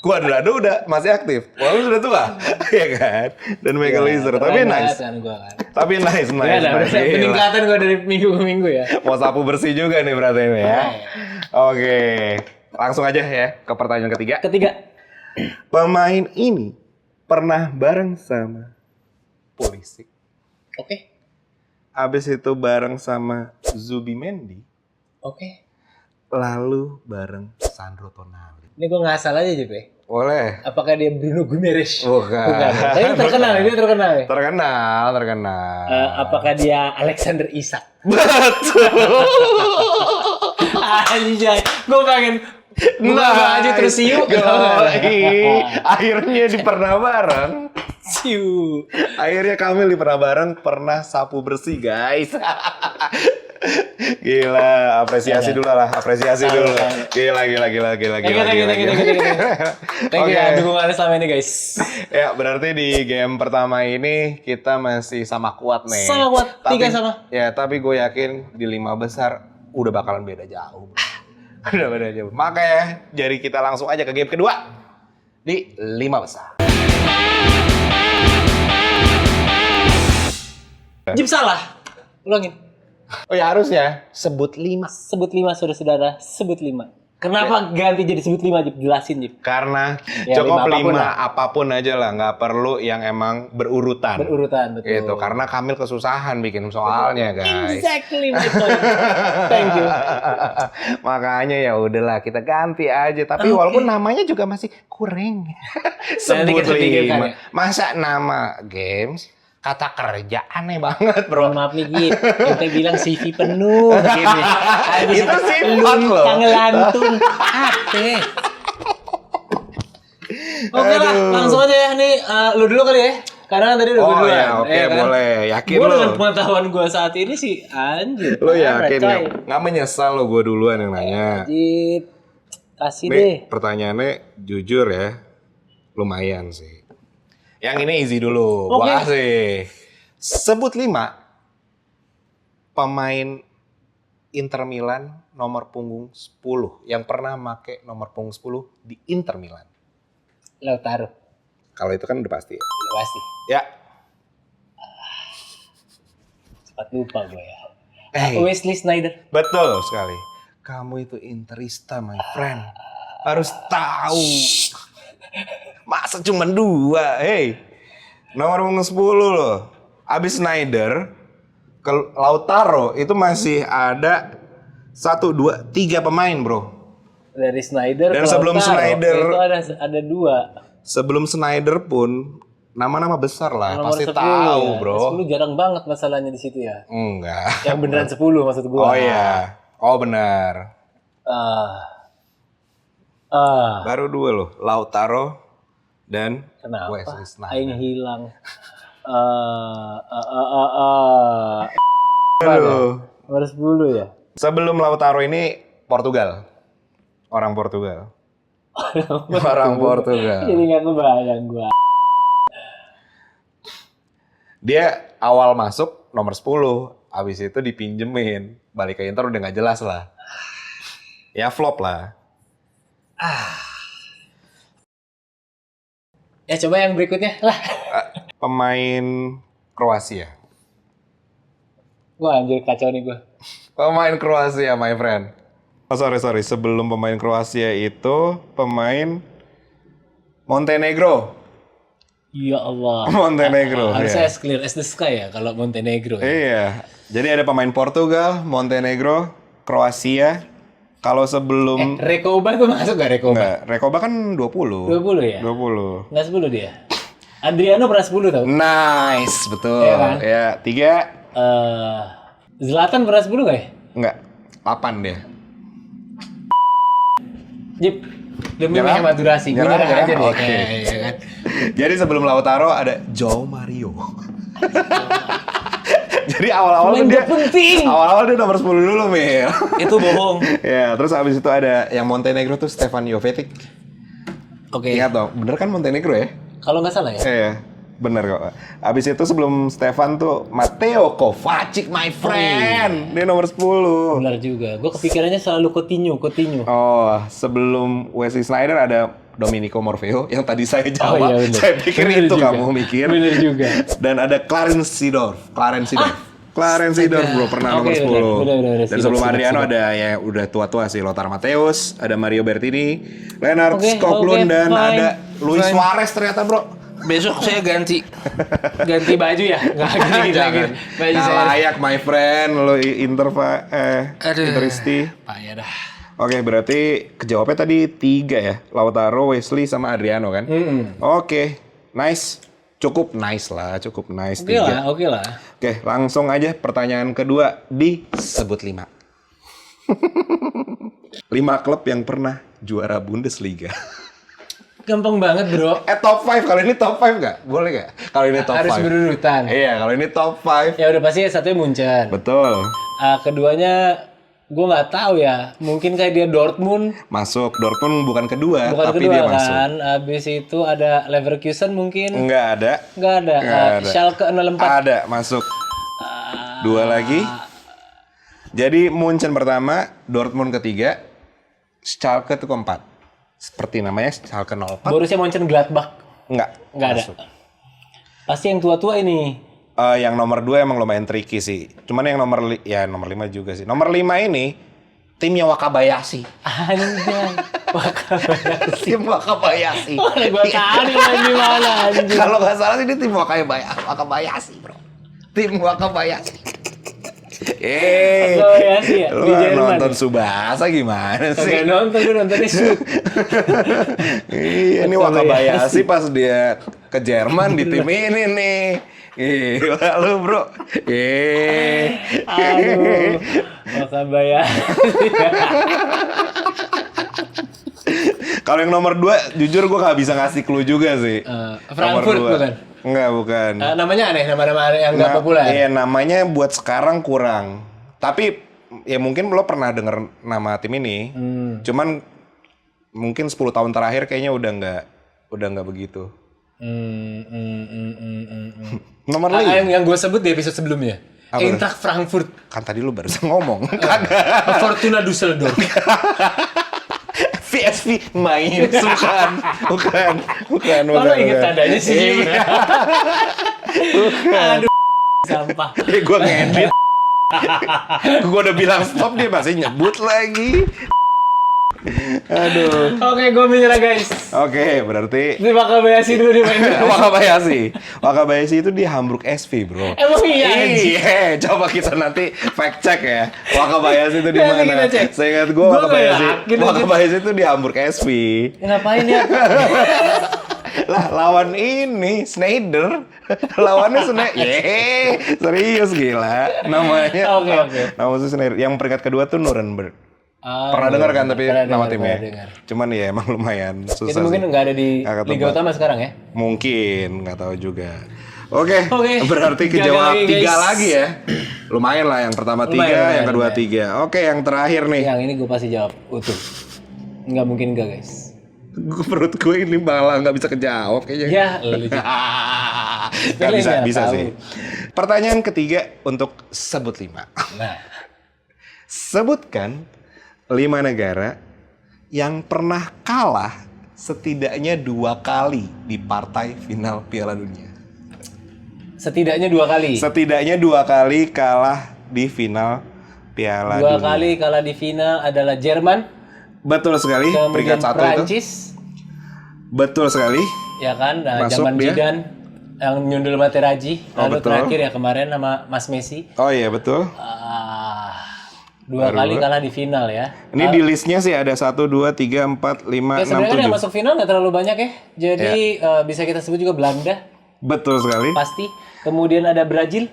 Speaker 2: Cuadrado udah masih aktif. Walaupun sudah tua. Iya kan? Dan McAllister. Tapi nice. Tapi nice.
Speaker 1: Ya, ada
Speaker 2: Gila.
Speaker 1: peningkatan gua dari minggu ke minggu ya.
Speaker 2: Mau sapu bersih juga nih berarti ini ya. Oke. Langsung aja ya ke pertanyaan ketiga. Pemain ini pernah bareng sama Pulisic.
Speaker 1: Oke.
Speaker 2: Abis itu bareng sama Zubimendi.
Speaker 1: Oke.
Speaker 2: Lalu bareng Sandro Tonali.
Speaker 1: Ini gua ngasal aja Jep ya.
Speaker 2: Boleh.
Speaker 1: Apakah dia Bruno Guimaraes?
Speaker 2: Bukan.
Speaker 1: Tapi terkenal ya.
Speaker 2: Terkenal.
Speaker 1: Apakah dia Alexander Isak?
Speaker 2: Betul.
Speaker 1: Anjay, gue pengen buka baju terus siu.
Speaker 2: Akhirnya di pernah bareng.
Speaker 1: Siu.
Speaker 2: Akhirnya Kamil di pernah bareng pernah sapu bersih guys. Gila, apresiasi dulu lah, dulu. Gila.
Speaker 1: Thank you
Speaker 2: Oke.
Speaker 1: dukungannya selama ini guys.
Speaker 2: Ya, berarti di game pertama ini kita masih sama kuat nih.
Speaker 1: Sama kuat, 3 sama.
Speaker 2: Ya, tapi gue yakin di 5 besar udah bakalan beda jauh. Udah beda jauh. Makanya, jadi kita langsung aja ke game kedua di 5 besar.
Speaker 1: Jip salah. Ulangin.
Speaker 2: Oh ya harusnya sebut 5.
Speaker 1: Sebut 5 saudara-saudara, sebut 5. Kenapa ganti jadi sebut 5 Jip? Jelasin Jip.
Speaker 2: Karena
Speaker 1: Ya,
Speaker 2: cukup
Speaker 1: 5
Speaker 2: 5 apapun aja lah, nggak perlu yang emang berurutan.
Speaker 1: Berurutan betul.
Speaker 2: Gitu, karena Kamil kesusahan bikin soalnya guys.
Speaker 1: Exactly my point. Thank you.
Speaker 2: Makanya ya udahlah kita ganti aja. Tapi walaupun namanya juga masih kurang. Sebut
Speaker 1: kita pikirkan
Speaker 2: 5.
Speaker 1: ya.
Speaker 2: Masa nama games kata kerja aneh banget bro.
Speaker 1: Mohon maaf nih Jip, kita bilang CV penuh gini. Habis
Speaker 2: Itu sifat loh.
Speaker 1: Tangelantung. Ate. Oke lah, langsung aja ya nih. Lu dulu kali ya. Karena tadi udah gue
Speaker 2: Oh
Speaker 1: duluan.
Speaker 2: ya oke
Speaker 1: kan?
Speaker 2: boleh. Yakin
Speaker 1: Gue
Speaker 2: lo.
Speaker 1: dengan pengetahuan gue saat ini sih anjir.
Speaker 2: Lo yakin
Speaker 1: Parah,
Speaker 2: ya?
Speaker 1: coy.
Speaker 2: Nggak menyesal lo gue duluan yang nanya.
Speaker 1: Jip, kasih deh.
Speaker 2: Nih pertanyaannya jujur ya. Lumayan sih. Yang ini easy dulu.
Speaker 1: Oke.
Speaker 2: Gua kasih. Sebut 5 pemain Inter Milan nomor punggung 10 yang pernah make nomor punggung 10 di Inter Milan.
Speaker 1: Lautaro.
Speaker 2: Kalau itu kan udah pasti.
Speaker 1: Udah pasti.
Speaker 2: Ya.
Speaker 1: Sempat lupa gue ya.
Speaker 2: Hey,
Speaker 1: Wesley Sneijder.
Speaker 2: betul sekali. Kamu itu Interista, my friend. Harus tahu. Masa cuma 2? Hey. Nomor punggung 10 loh. Abis Sneijder ke Lautaro itu masih ada 1, 2, 3 pemain, bro.
Speaker 1: Dari Sneijder
Speaker 2: Dan
Speaker 1: ke
Speaker 2: sebelum
Speaker 1: Lautaro,
Speaker 2: Sneijder-
Speaker 1: itu ada 2.
Speaker 2: Sebelum Sneijder pun Nama-nama besar lah,
Speaker 1: Nomor
Speaker 2: pasti
Speaker 1: 10
Speaker 2: tahu,
Speaker 1: ya.
Speaker 2: bro.
Speaker 1: 10 jarang banget masalahnya di situ ya.
Speaker 2: Enggak.
Speaker 1: Yang beneran 10 maksud gua.
Speaker 2: Oh iya. Oh benar.
Speaker 1: Ah. Ah.
Speaker 2: Baru 2 loh, Lautaro dan
Speaker 1: Kenapa?
Speaker 2: Wesley Sneijder.
Speaker 1: Aing hilang.
Speaker 2: Aduh.
Speaker 1: Nomor 10 ya?
Speaker 2: Sebelum Lautaro ini Portugal. Orang Portugal. Orang Portugal.
Speaker 1: Jadi nggak kebayang gua.
Speaker 2: Dia awal masuk nomor 10, habis itu dipinjemin. Balik ke Inter udah nggak jelas lah. Ya flop lah.
Speaker 1: Ya coba yang berikutnya lah.
Speaker 2: Pemain Kroasia.
Speaker 1: Wah anjir kacau nih gua.
Speaker 2: Pemain Kroasia, my friend. Oh sorry. Sebelum pemain Kroasia itu pemain Montenegro.
Speaker 1: Ya Allah.
Speaker 2: Montenegro.
Speaker 1: Harusnya
Speaker 2: Iya.
Speaker 1: as clear as the sky ya kalau Montenegro. Ya.
Speaker 2: Iya. Jadi ada pemain Portugal, Montenegro, Kroasia. Kalau sebelum
Speaker 1: Rekoba tuh masuk gak Rekoba?
Speaker 2: enggak, Rekoba kan 20.
Speaker 1: 20 ya?
Speaker 2: 20.
Speaker 1: Nggak 10 dia. Adriano pernah 10 tau?
Speaker 2: Nice, betul.
Speaker 1: Iya kan?
Speaker 2: Ya, 3
Speaker 1: Zlatan pernah 10 gak ya?
Speaker 2: enggak, 8 dia.
Speaker 1: Jip, demi
Speaker 2: Nyerah?
Speaker 1: menghemat durasi, gue
Speaker 2: Nyerah,
Speaker 1: nyerah
Speaker 2: nyerah?
Speaker 1: aja deh.
Speaker 2: Oke.
Speaker 1: Iya kan?
Speaker 2: Jadi sebelum Lautaro ada João Mario. Jadi awal-awal
Speaker 1: Pemain
Speaker 2: tuh dia
Speaker 1: penting.
Speaker 2: awal-awal dia nomor 10 dulu, Mil.
Speaker 1: Itu bohong.
Speaker 2: Ya, terus abis itu ada yang Montenegro tuh Stefan Jovetic.
Speaker 1: Oke.
Speaker 2: Ingat dong, bener kan Montenegro ya?
Speaker 1: Kalau nggak salah ya.
Speaker 2: Iya, bener kok. Abis itu sebelum Stefan tuh Mateo Kovacic, my friend. Dia nomor 10.
Speaker 1: Benar juga. Gue kepikirannya selalu Coutinho.
Speaker 2: Oh, sebelum Wesley Sneijder ada Domenico Morfeo yang tadi saya jawab.
Speaker 1: bener.
Speaker 2: Saya pikir
Speaker 1: Bener
Speaker 2: itu
Speaker 1: juga.
Speaker 2: kamu mikir.
Speaker 1: Bener juga.
Speaker 2: Dan ada Clarence Seedorf. Clarence Seedorf bro pernah nomor
Speaker 1: Oke,
Speaker 2: 10.
Speaker 1: bener.
Speaker 2: Dan sebelum Adriano ada ya udah tua-tua sih Lothar Matthäus, ada Mario Bertini, Lennart
Speaker 1: Oke,
Speaker 2: Skoglund dan
Speaker 1: fine.
Speaker 2: ada Luis
Speaker 1: Fine.
Speaker 2: Suarez ternyata bro.
Speaker 3: Besok saya ganti.
Speaker 1: Ganti baju ya? Nggak gini
Speaker 2: Jangan.
Speaker 1: Baju
Speaker 2: Nggak
Speaker 1: saya.
Speaker 2: layak my friend lo Inter
Speaker 3: Aduh.
Speaker 2: Interisti.
Speaker 1: Payah dah.
Speaker 2: Oke, berarti kejawabnya tadi 3 ya. Lautaro, Wesley sama Adriano kan? Oke, nice. Cukup nice lah, cukup nice.
Speaker 1: Oke
Speaker 2: 3.
Speaker 1: lah, oke lah.
Speaker 2: Oke, langsung aja pertanyaan kedua. Disebut 5. 5 klub yang pernah juara Bundesliga.
Speaker 1: Gampang banget bro.
Speaker 2: Top 5, kalau ini top 5 nggak? Boleh nggak? Kalau ini top 5.
Speaker 1: Harus berurutan.
Speaker 2: Iya, kalau ini top 5.
Speaker 1: Ya udah pasti satunya Munchen.
Speaker 2: Betul.
Speaker 1: Keduanya gue nggak tahu ya. Mungkin kayak dia Dortmund.
Speaker 2: Masuk. Dortmund bukan kedua,
Speaker 1: Bukan
Speaker 2: tapi
Speaker 1: kedua
Speaker 2: dia masuk.
Speaker 1: kan. Habis itu ada Leverkusen mungkin.
Speaker 2: Nggak ada.
Speaker 1: Nggak ada.
Speaker 2: Nggak ada.
Speaker 1: Schalke 04.
Speaker 2: Ada, masuk. 2 lagi. Jadi Munchen pertama, Dortmund ketiga, Schalke itu keempat. Seperti namanya Schalke 04.
Speaker 1: Borussia Mönchengladbach.
Speaker 2: Enggak.
Speaker 1: Nggak ada.
Speaker 2: masuk.
Speaker 1: Pasti yang tua-tua ini.
Speaker 2: Yang nomor 2 emang lumayan tricky sih. Cuman yang nomor 5 juga sih. Nomor 5 ini timnya Wakabayashi.
Speaker 1: Anjay. Wakabayashi.
Speaker 2: Tim Wakabayashi.
Speaker 1: Mana gue tahu nih main di mana anjing.
Speaker 2: Kalau nggak salah sih ini tim Wakabayashi, bro. Tim Wakabayashi.
Speaker 1: Wakabayashi ya?
Speaker 2: Lu
Speaker 1: Di Jerman.
Speaker 2: nonton Subasa gimana sih?
Speaker 1: Kagak nonton, gue nontonnya shoot.
Speaker 2: Iya, ini Wakabayashi pas dia ke Jerman di tim ini nih. Gila lu bro.
Speaker 1: Aduh. Wakabayashi.
Speaker 2: Kalau yang nomor 2, jujur gue gak bisa ngasih clue juga sih.
Speaker 1: Frankfurt
Speaker 2: Nomor 2.
Speaker 1: bukan?
Speaker 2: Enggak, bukan.
Speaker 1: Namanya aneh, nama-nama aneh yang nggak populer.
Speaker 2: Iya, namanya buat sekarang kurang. Tapi ya mungkin lo pernah denger nama tim ini. Cuman mungkin 10 tahun terakhir kayaknya udah nggak begitu. Nomor 5.
Speaker 1: Yang gue sebut di episode sebelumnya.
Speaker 2: Apa?
Speaker 1: Eintracht Frankfurt.
Speaker 2: Kan tadi lu barusan ngomong.
Speaker 1: Fortuna Düsseldorf.
Speaker 2: VSV Mainz bukan.
Speaker 1: Kalau inget tandanya sih.
Speaker 2: Iya.
Speaker 1: Aduh. Sampah.
Speaker 2: Gue ngedit. Gue udah bilang stop dia masih nyebut lagi. Aduh.
Speaker 1: Oke, gue menyerah guys.
Speaker 2: Oke, berarti
Speaker 1: Ini Wakabayashi dulu di main.
Speaker 2: Wakabayashi itu di Hamburg SV, bro.
Speaker 1: Emang iya, anjing?
Speaker 2: Iya, coba kita nanti fact check ya. Wakabayashi itu di
Speaker 1: Nanti
Speaker 2: mana?
Speaker 1: kita cek.
Speaker 2: Saya ingat gue
Speaker 1: Gua nggak yakin,
Speaker 2: Wakabayashi itu di Hamburg SV.
Speaker 1: Ngapain ya?
Speaker 2: Lah lawan ini Sneijder. Lawannya Sneijder. Serius gila. Namanya.
Speaker 1: Oke.
Speaker 2: Nama Sneijder. Yang peringkat kedua tuh Nuremberg. Pernah dengar kan tapi nama timnya? Cuman ya emang lumayan susah.
Speaker 1: Itu mungkin nggak ada di
Speaker 2: Nggak
Speaker 1: Liga
Speaker 2: ketebak.
Speaker 1: Utama sekarang ya?
Speaker 2: Mungkin, nggak tahu juga. Oke,
Speaker 1: Oke,
Speaker 2: berarti
Speaker 1: tiga
Speaker 2: kejawab
Speaker 1: lagi,
Speaker 2: 3
Speaker 1: guys.
Speaker 2: lagi ya. Lumayan lah yang pertama 3,
Speaker 1: Lumayan,
Speaker 2: yang kedua
Speaker 1: lumayan.
Speaker 2: 3. Oke, yang terakhir nih.
Speaker 1: Yang ini gue pasti jawab utuh. Nggak mungkin enggak guys.
Speaker 2: Perut gue ini malah nggak bisa kejawab kayaknya.
Speaker 1: Ya, lu
Speaker 2: Nggak bisa,
Speaker 1: nggak
Speaker 2: bisa
Speaker 1: tahu.
Speaker 2: sih. Pertanyaan ketiga untuk sebut 5.
Speaker 1: Nah,
Speaker 2: Sebutkan 5 negara yang pernah kalah setidaknya 2 kali di partai final Piala Dunia.
Speaker 1: setidaknya 2 kali.
Speaker 2: Setidaknya 2 kali kalah di final Piala
Speaker 1: 2
Speaker 2: Dunia.
Speaker 1: kali kalah di final adalah Jerman,
Speaker 2: Betul sekali,
Speaker 1: kemudian
Speaker 2: peringkat 1 itu.
Speaker 1: Prancis,
Speaker 2: Betul sekali.
Speaker 1: ya kan? Nah,
Speaker 2: Masuk
Speaker 1: zaman
Speaker 2: dia.
Speaker 1: Zidane yang nyundul Materazzi,
Speaker 2: Oh,
Speaker 1: lalu
Speaker 2: betul.
Speaker 1: terakhir ya kemarin sama Mas Messi.
Speaker 2: Oh iya betul.
Speaker 1: 2 kali kalah di final ya.
Speaker 2: Ini di listnya sih ada 1, 2, 3, 4, 5,
Speaker 1: Ya
Speaker 2: 6,
Speaker 1: sebenarnya kan yang
Speaker 2: 7.
Speaker 1: masuk final nggak terlalu banyak ya. Jadi bisa kita sebut juga Belanda
Speaker 2: Betul sekali.
Speaker 1: pasti. Kemudian ada Brazil.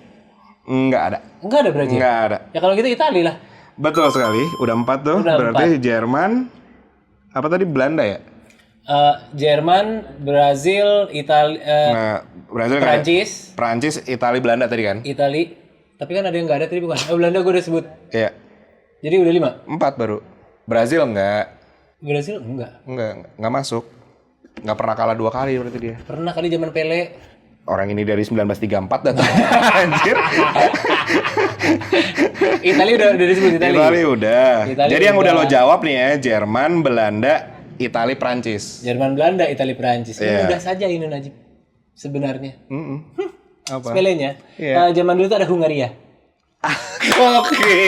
Speaker 2: Enggak ada.
Speaker 1: Enggak ada Brazil.
Speaker 2: Enggak ada.
Speaker 1: Ya kalau gitu Italia lah.
Speaker 2: Betul sekali. Udah 4 tuh.
Speaker 1: Udah
Speaker 2: Berarti Jerman. Apa tadi Belanda ya?
Speaker 1: Jerman, Brazil, Italia,
Speaker 2: Nah, Brazil nggak ada.
Speaker 1: Prancis,
Speaker 2: Prancis, Italia, Belanda tadi kan?
Speaker 1: Italia. Tapi kan ada yang nggak ada tadi bukan? Belanda gue udah sebut.
Speaker 2: Iya.
Speaker 1: Jadi udah 5.
Speaker 2: 4 baru. Brazil enggak.
Speaker 1: Brazil enggak.
Speaker 2: Enggak masuk. Enggak pernah kalah 2 kali berarti dia.
Speaker 1: Pernah kali zaman Pele.
Speaker 2: Orang ini dari 1934 datang. Anjir.
Speaker 1: Italia udah disebut Italia.
Speaker 2: Italia udah.
Speaker 1: Italia
Speaker 2: Jadi yang udah
Speaker 1: udah.
Speaker 2: lo jawab nih ya, Jerman, Belanda, Italia, Prancis.
Speaker 1: Jerman, Belanda, Italia, Prancis. Ini
Speaker 2: Iya.
Speaker 1: mudah saja ini Najib. Sebenarnya.
Speaker 2: Apa?
Speaker 1: Sepelenya.
Speaker 2: Iya.
Speaker 1: Zaman dulu tuh ada Hungaria.
Speaker 2: Oke.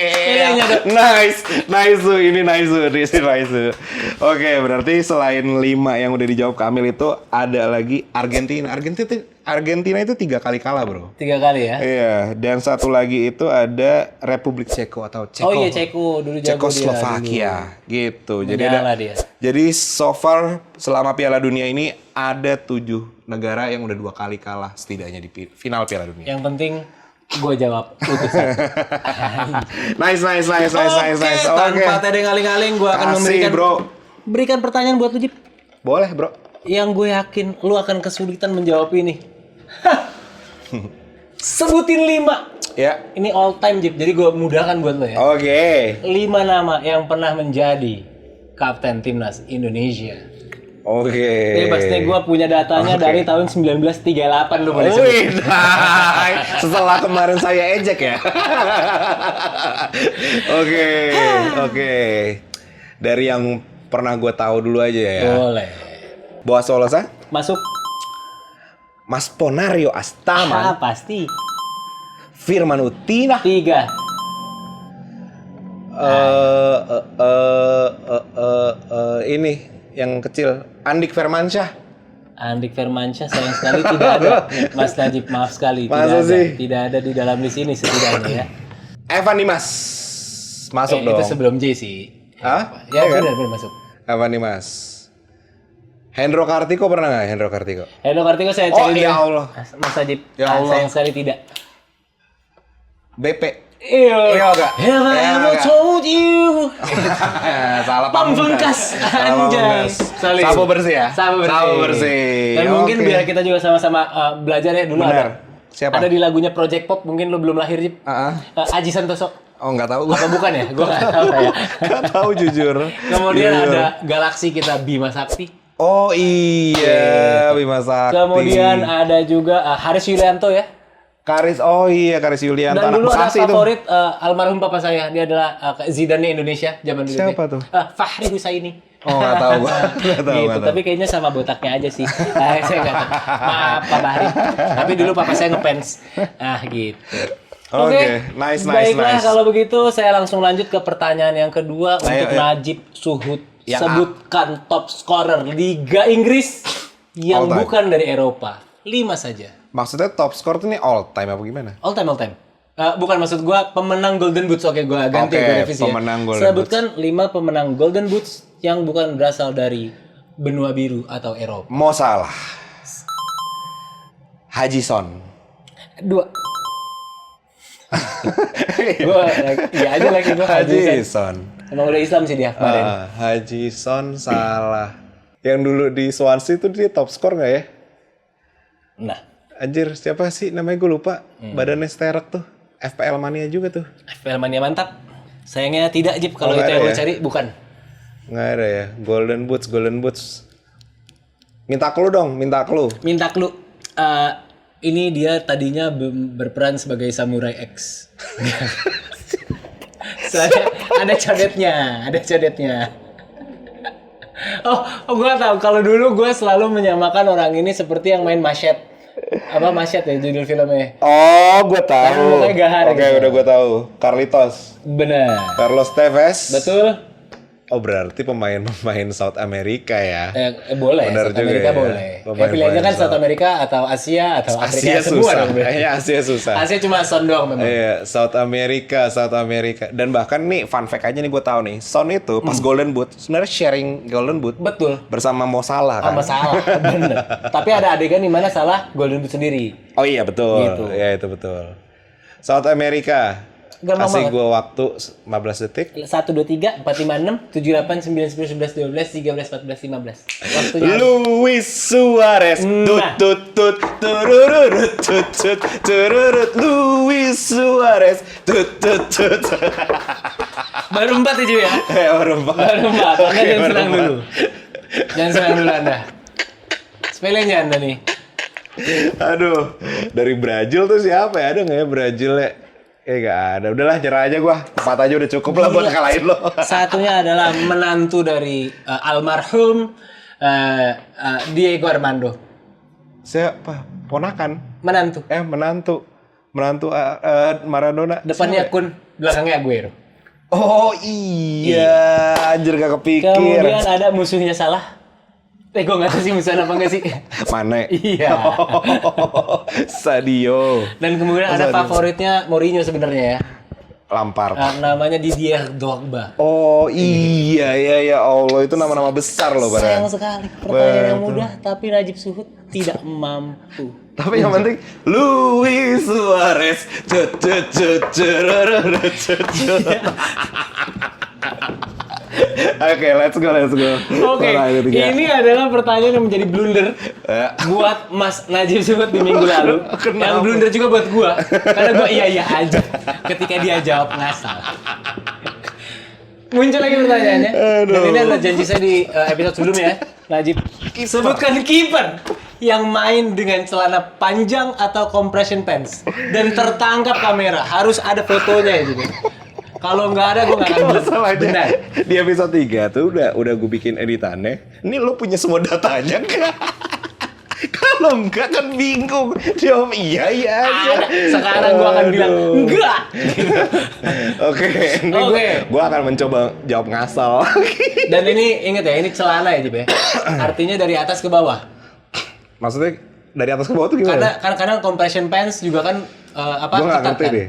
Speaker 1: Sepelenya dong.
Speaker 2: Nice. Ini nice. Oke, berarti selain 5 yang udah dijawab Kamil itu ada lagi Argentina. Argentina itu 3 kali kalah, Bro.
Speaker 1: 3 kali ya.
Speaker 2: Iya, dan satu lagi itu ada Republik Ceko atau Ceko.
Speaker 1: Oh iya Ceko dulu jago dia.
Speaker 2: Cekoslovakia gitu. Jadi
Speaker 1: Menyala dia.
Speaker 2: Jadi so far selama Piala Dunia ini ada 7 negara yang udah 2 kali kalah setidaknya di final Piala Dunia.
Speaker 1: Yang penting gue jawab utusan.
Speaker 2: Nice.
Speaker 1: Tanpa tedeng aling-aling gue akan
Speaker 2: Kasih,
Speaker 1: memberikan
Speaker 2: Bro.
Speaker 1: berikan pertanyaan buat lu Jip.
Speaker 2: Boleh, Bro.
Speaker 1: Yang gue yakin lu akan kesulitan menjawab ini. Sebutin 5.
Speaker 2: Ya.
Speaker 1: Ini all time Jip. Jadi gue mudahkan buat lu ya.
Speaker 2: Oke.
Speaker 1: 5 nama yang pernah menjadi kapten timnas Indonesia.
Speaker 2: Oke.
Speaker 1: Bebas nih gue punya datanya dari tahun 1938 lu boleh sebut.
Speaker 2: Wih, setelah kemarin saya ejek ya. Oke. Dari yang pernah gue tahu dulu aja ya.
Speaker 1: Boleh.
Speaker 2: Boas Solosa,
Speaker 1: Masuk.
Speaker 2: Mas Ponario Astaman,
Speaker 1: Pasti.
Speaker 2: Firman Utina,
Speaker 1: 3.
Speaker 2: ini yang kecil, Andik Firmansyah.
Speaker 1: Andik Firmansyah sayang sekali tidak ada. Mas Najib maaf sekali
Speaker 2: Masa
Speaker 1: tidak ada.
Speaker 2: sih?
Speaker 1: Tidak ada di dalam list ini setidaknya ya.
Speaker 2: Evan Dimas, masuk dong.
Speaker 1: Itu sebelum J sih.
Speaker 2: Hah?
Speaker 1: Ya
Speaker 2: Iya kan?
Speaker 1: benar masuk.
Speaker 2: Evan Dimas. Hendro Kartiko pernah nggak? Hendro Kartiko?
Speaker 1: Hello Kartiko saya
Speaker 2: Oh,
Speaker 1: cari
Speaker 2: ya
Speaker 1: dulu.
Speaker 2: Allah.
Speaker 1: Mas Najib.
Speaker 2: Ya Allah.
Speaker 1: Sayang sekali tidak.
Speaker 2: BP.
Speaker 1: Iya
Speaker 2: enggak?
Speaker 1: Have I
Speaker 2: Iya
Speaker 1: ever
Speaker 2: enggak?
Speaker 1: told you?
Speaker 2: Salah
Speaker 1: Pamungkas. Anjay. Sorry.
Speaker 2: Sapu bersih ya?
Speaker 1: Sapu bersih.
Speaker 2: Sapu bersih.
Speaker 1: Dan mungkin
Speaker 2: Oke.
Speaker 1: biar kita juga sama-sama belajar ya dulu
Speaker 2: Benar.
Speaker 1: ada.
Speaker 2: Siapa?
Speaker 1: Ada di lagunya Project Pop, mungkin lu belum lahir Jip. Aji Santoso.
Speaker 2: Oh, nggak tahu.
Speaker 1: Apa bukan ya? Gua nggak tahu ya.
Speaker 2: Nggak tahu jujur.
Speaker 1: Kemudian
Speaker 2: Jujur.
Speaker 1: ada galaksi kita Bima Sakti.
Speaker 2: Oh iya, Bima Sakti.
Speaker 1: Kemudian ada juga Haris Yulianto ya.
Speaker 2: Karis Yulianto.
Speaker 1: Dan
Speaker 2: anak
Speaker 1: dulu ada
Speaker 2: Bekasi tuh.
Speaker 1: favorit almarhum papa saya. Dia adalah Zidane Indonesia zaman dulu.
Speaker 2: Siapa tuh?
Speaker 1: Fahri Husaini.
Speaker 2: Oh, nggak tahu gua. Nggak tahu,
Speaker 1: Gitu,
Speaker 2: nggak tahu.
Speaker 1: tapi kayaknya sama botaknya aja sih. Saya nggak tahu. Maaf Pak Bahri. Tapi dulu papa saya ngefans. Gitu.
Speaker 2: Oke, nice.
Speaker 1: Baiklah kalau begitu saya langsung lanjut ke pertanyaan yang kedua untuk
Speaker 2: ayo.
Speaker 1: Najib Suhud.
Speaker 2: Yang
Speaker 1: Sebutkan top scorer Liga Inggris yang
Speaker 2: All time.
Speaker 1: bukan dari Eropa. 5 saja.
Speaker 2: Maksudnya top score tuh nih all time apa gimana?
Speaker 1: All time. Bukan maksud gua pemenang Golden Boots. Oke, gua ganti
Speaker 2: Oke,
Speaker 1: gua revisi
Speaker 2: pemenang
Speaker 1: ya.
Speaker 2: Golden
Speaker 1: Sebutkan 5 pemenang Golden Boots yang bukan berasal dari benua biru atau Eropa?
Speaker 2: Mo Salah. Haji Son.
Speaker 1: 2. Gue ya aja lagi gue
Speaker 2: Haji
Speaker 1: Haji Son.
Speaker 2: Son.
Speaker 1: Emang udah Islam sih dia kemarin.
Speaker 2: Haji Son Salah. Yang dulu di Swansea itu dia top skor nggak ya?
Speaker 1: Nah,
Speaker 2: Anjir, siapa sih namanya gue lupa. Badannya sterek tuh. FPL Mania juga tuh.
Speaker 1: FPL Mania mantap. Sayangnya tidak Jip kalau
Speaker 2: nggak
Speaker 1: itu yang
Speaker 2: ada
Speaker 1: lo
Speaker 2: ya?
Speaker 1: cari bukan.
Speaker 2: Nggak ada ya. Golden Boots. Minta clue dong, minta clue.
Speaker 1: Minta clue. Ini dia tadinya berperan sebagai Samurai X. Soalnya ada cadetnya. Oh, gue tahu. Kalau dulu gue selalu menyamakan orang ini seperti yang main Machete. Apa Machete ya judul filmnya?
Speaker 2: Oh, gue tahu.
Speaker 1: Kan mukanya gahar
Speaker 2: Oke,
Speaker 1: gitu.
Speaker 2: udah gue tahu. Carlitos.
Speaker 1: Benar.
Speaker 2: Carlos Tevez.
Speaker 1: Betul.
Speaker 2: Oh, berarti pemain South America ya.
Speaker 1: Boleh.
Speaker 2: Benar
Speaker 1: South
Speaker 2: juga
Speaker 1: Amerika
Speaker 2: ya.
Speaker 1: boleh.
Speaker 2: Pemain-
Speaker 1: Pilihannya kan
Speaker 2: pemain
Speaker 1: South Amerika atau Asia atau Afrika
Speaker 2: Asia
Speaker 1: semua
Speaker 2: susah.
Speaker 1: dong.
Speaker 2: Kayaknya Asia susah.
Speaker 1: Asia cuma Son doang memang.
Speaker 2: Iya, South America. Dan bahkan nih fun fact aja nih gue tahu nih, Son itu pas Golden Boot sebenarnya sharing Golden Boot
Speaker 1: Betul.
Speaker 2: bersama Mo Salah kan.
Speaker 1: Sama Salah, bener. Tapi ada adegan di mana Salah Golden Boot sendiri.
Speaker 2: Oh iya betul.
Speaker 1: Gitu.
Speaker 2: Iya itu betul. South America.
Speaker 1: Gampang
Speaker 2: Kasih
Speaker 1: banget.
Speaker 2: gue waktu 15 detik.
Speaker 1: 1, 2, 3, 4, 5, 6, 7, 8, 9, 10, 11, 12, 13, 14, 15. Waktunya.
Speaker 2: Luis Suarez.
Speaker 1: Nah.
Speaker 2: Tut tururut tururut Luis Suarez. Tut.
Speaker 1: Baru 4 itu ya?
Speaker 2: Baru empat.
Speaker 1: Baru 4. Anda
Speaker 2: Oke,
Speaker 1: jangan
Speaker 2: baru
Speaker 1: senang
Speaker 2: empat.
Speaker 1: dulu. Jangan senang dulu Anda. Sepelenya Anda nih.
Speaker 2: Aduh, dari Brazil tuh siapa ya? Ada nggak ya Brazil ya? Gak ada. Udahlah, nyerah aja gua. 4 aja udah cukup lah buat ngalahin lo.
Speaker 1: Satunya adalah menantu dari almarhum Diego Armando.
Speaker 2: Siapa? Ponakan?
Speaker 1: Menantu.
Speaker 2: Menantu. Menantu Maradona.
Speaker 1: Depannya Kun, belakangnya Aguero.
Speaker 2: Oh iya, anjir gak kepikir.
Speaker 1: Kemudian ada musuhnya Salah. Gue gak tahu sih musuhnya apa enggak sih.
Speaker 2: Mane?
Speaker 1: Iya.
Speaker 2: Sadio.
Speaker 1: Dan kemudian ada favoritnya Mourinho sebenarnya ya.
Speaker 2: Lampard.
Speaker 1: Namanya Didier Drogba.
Speaker 2: Oh iya ya Allah, itu nama-nama besar loh
Speaker 1: Sayang
Speaker 2: padahal.
Speaker 1: sekali pertanyaan yang mudah tapi Najib Suhut tidak mampu.
Speaker 2: Tapi yang penting Luis Suarez. Oke, let's go.
Speaker 1: Oke, ini adalah pertanyaan yang menjadi blunder buat Mas Najib Suhut di minggu lalu. Yang blunder juga buat gua, karena gua iya aja ketika dia jawab ngasal. Muncul lagi pertanyaannya. Dan ini adalah janji saya di episode sebelumnya. Najib, sebutkan kiper yang main dengan celana panjang atau compression pants dan tertangkap kamera. Harus ada fotonya ya juga. Kalau nggak ada, gue nggak akan bilang.
Speaker 2: Masalahnya
Speaker 1: Benar.
Speaker 2: di episode 3 tuh udah gue bikin editannya. Ini lo punya semua datanya nggak? Kalau enggak kan bingung. Jawab iya aja.
Speaker 1: Ada. Sekarang gue akan bilang enggak.
Speaker 2: Oke, ini
Speaker 1: Oke.
Speaker 2: gue akan mencoba jawab ngasal.
Speaker 1: Dan ini inget ya, ini celana ya Jib ya. Artinya dari atas ke bawah.
Speaker 2: Maksudnya dari atas ke bawah tuh gimana?
Speaker 1: Karena kadang compression pants juga kan
Speaker 2: Gua nggak
Speaker 1: ketat
Speaker 2: ngerti
Speaker 1: kan.
Speaker 2: deh.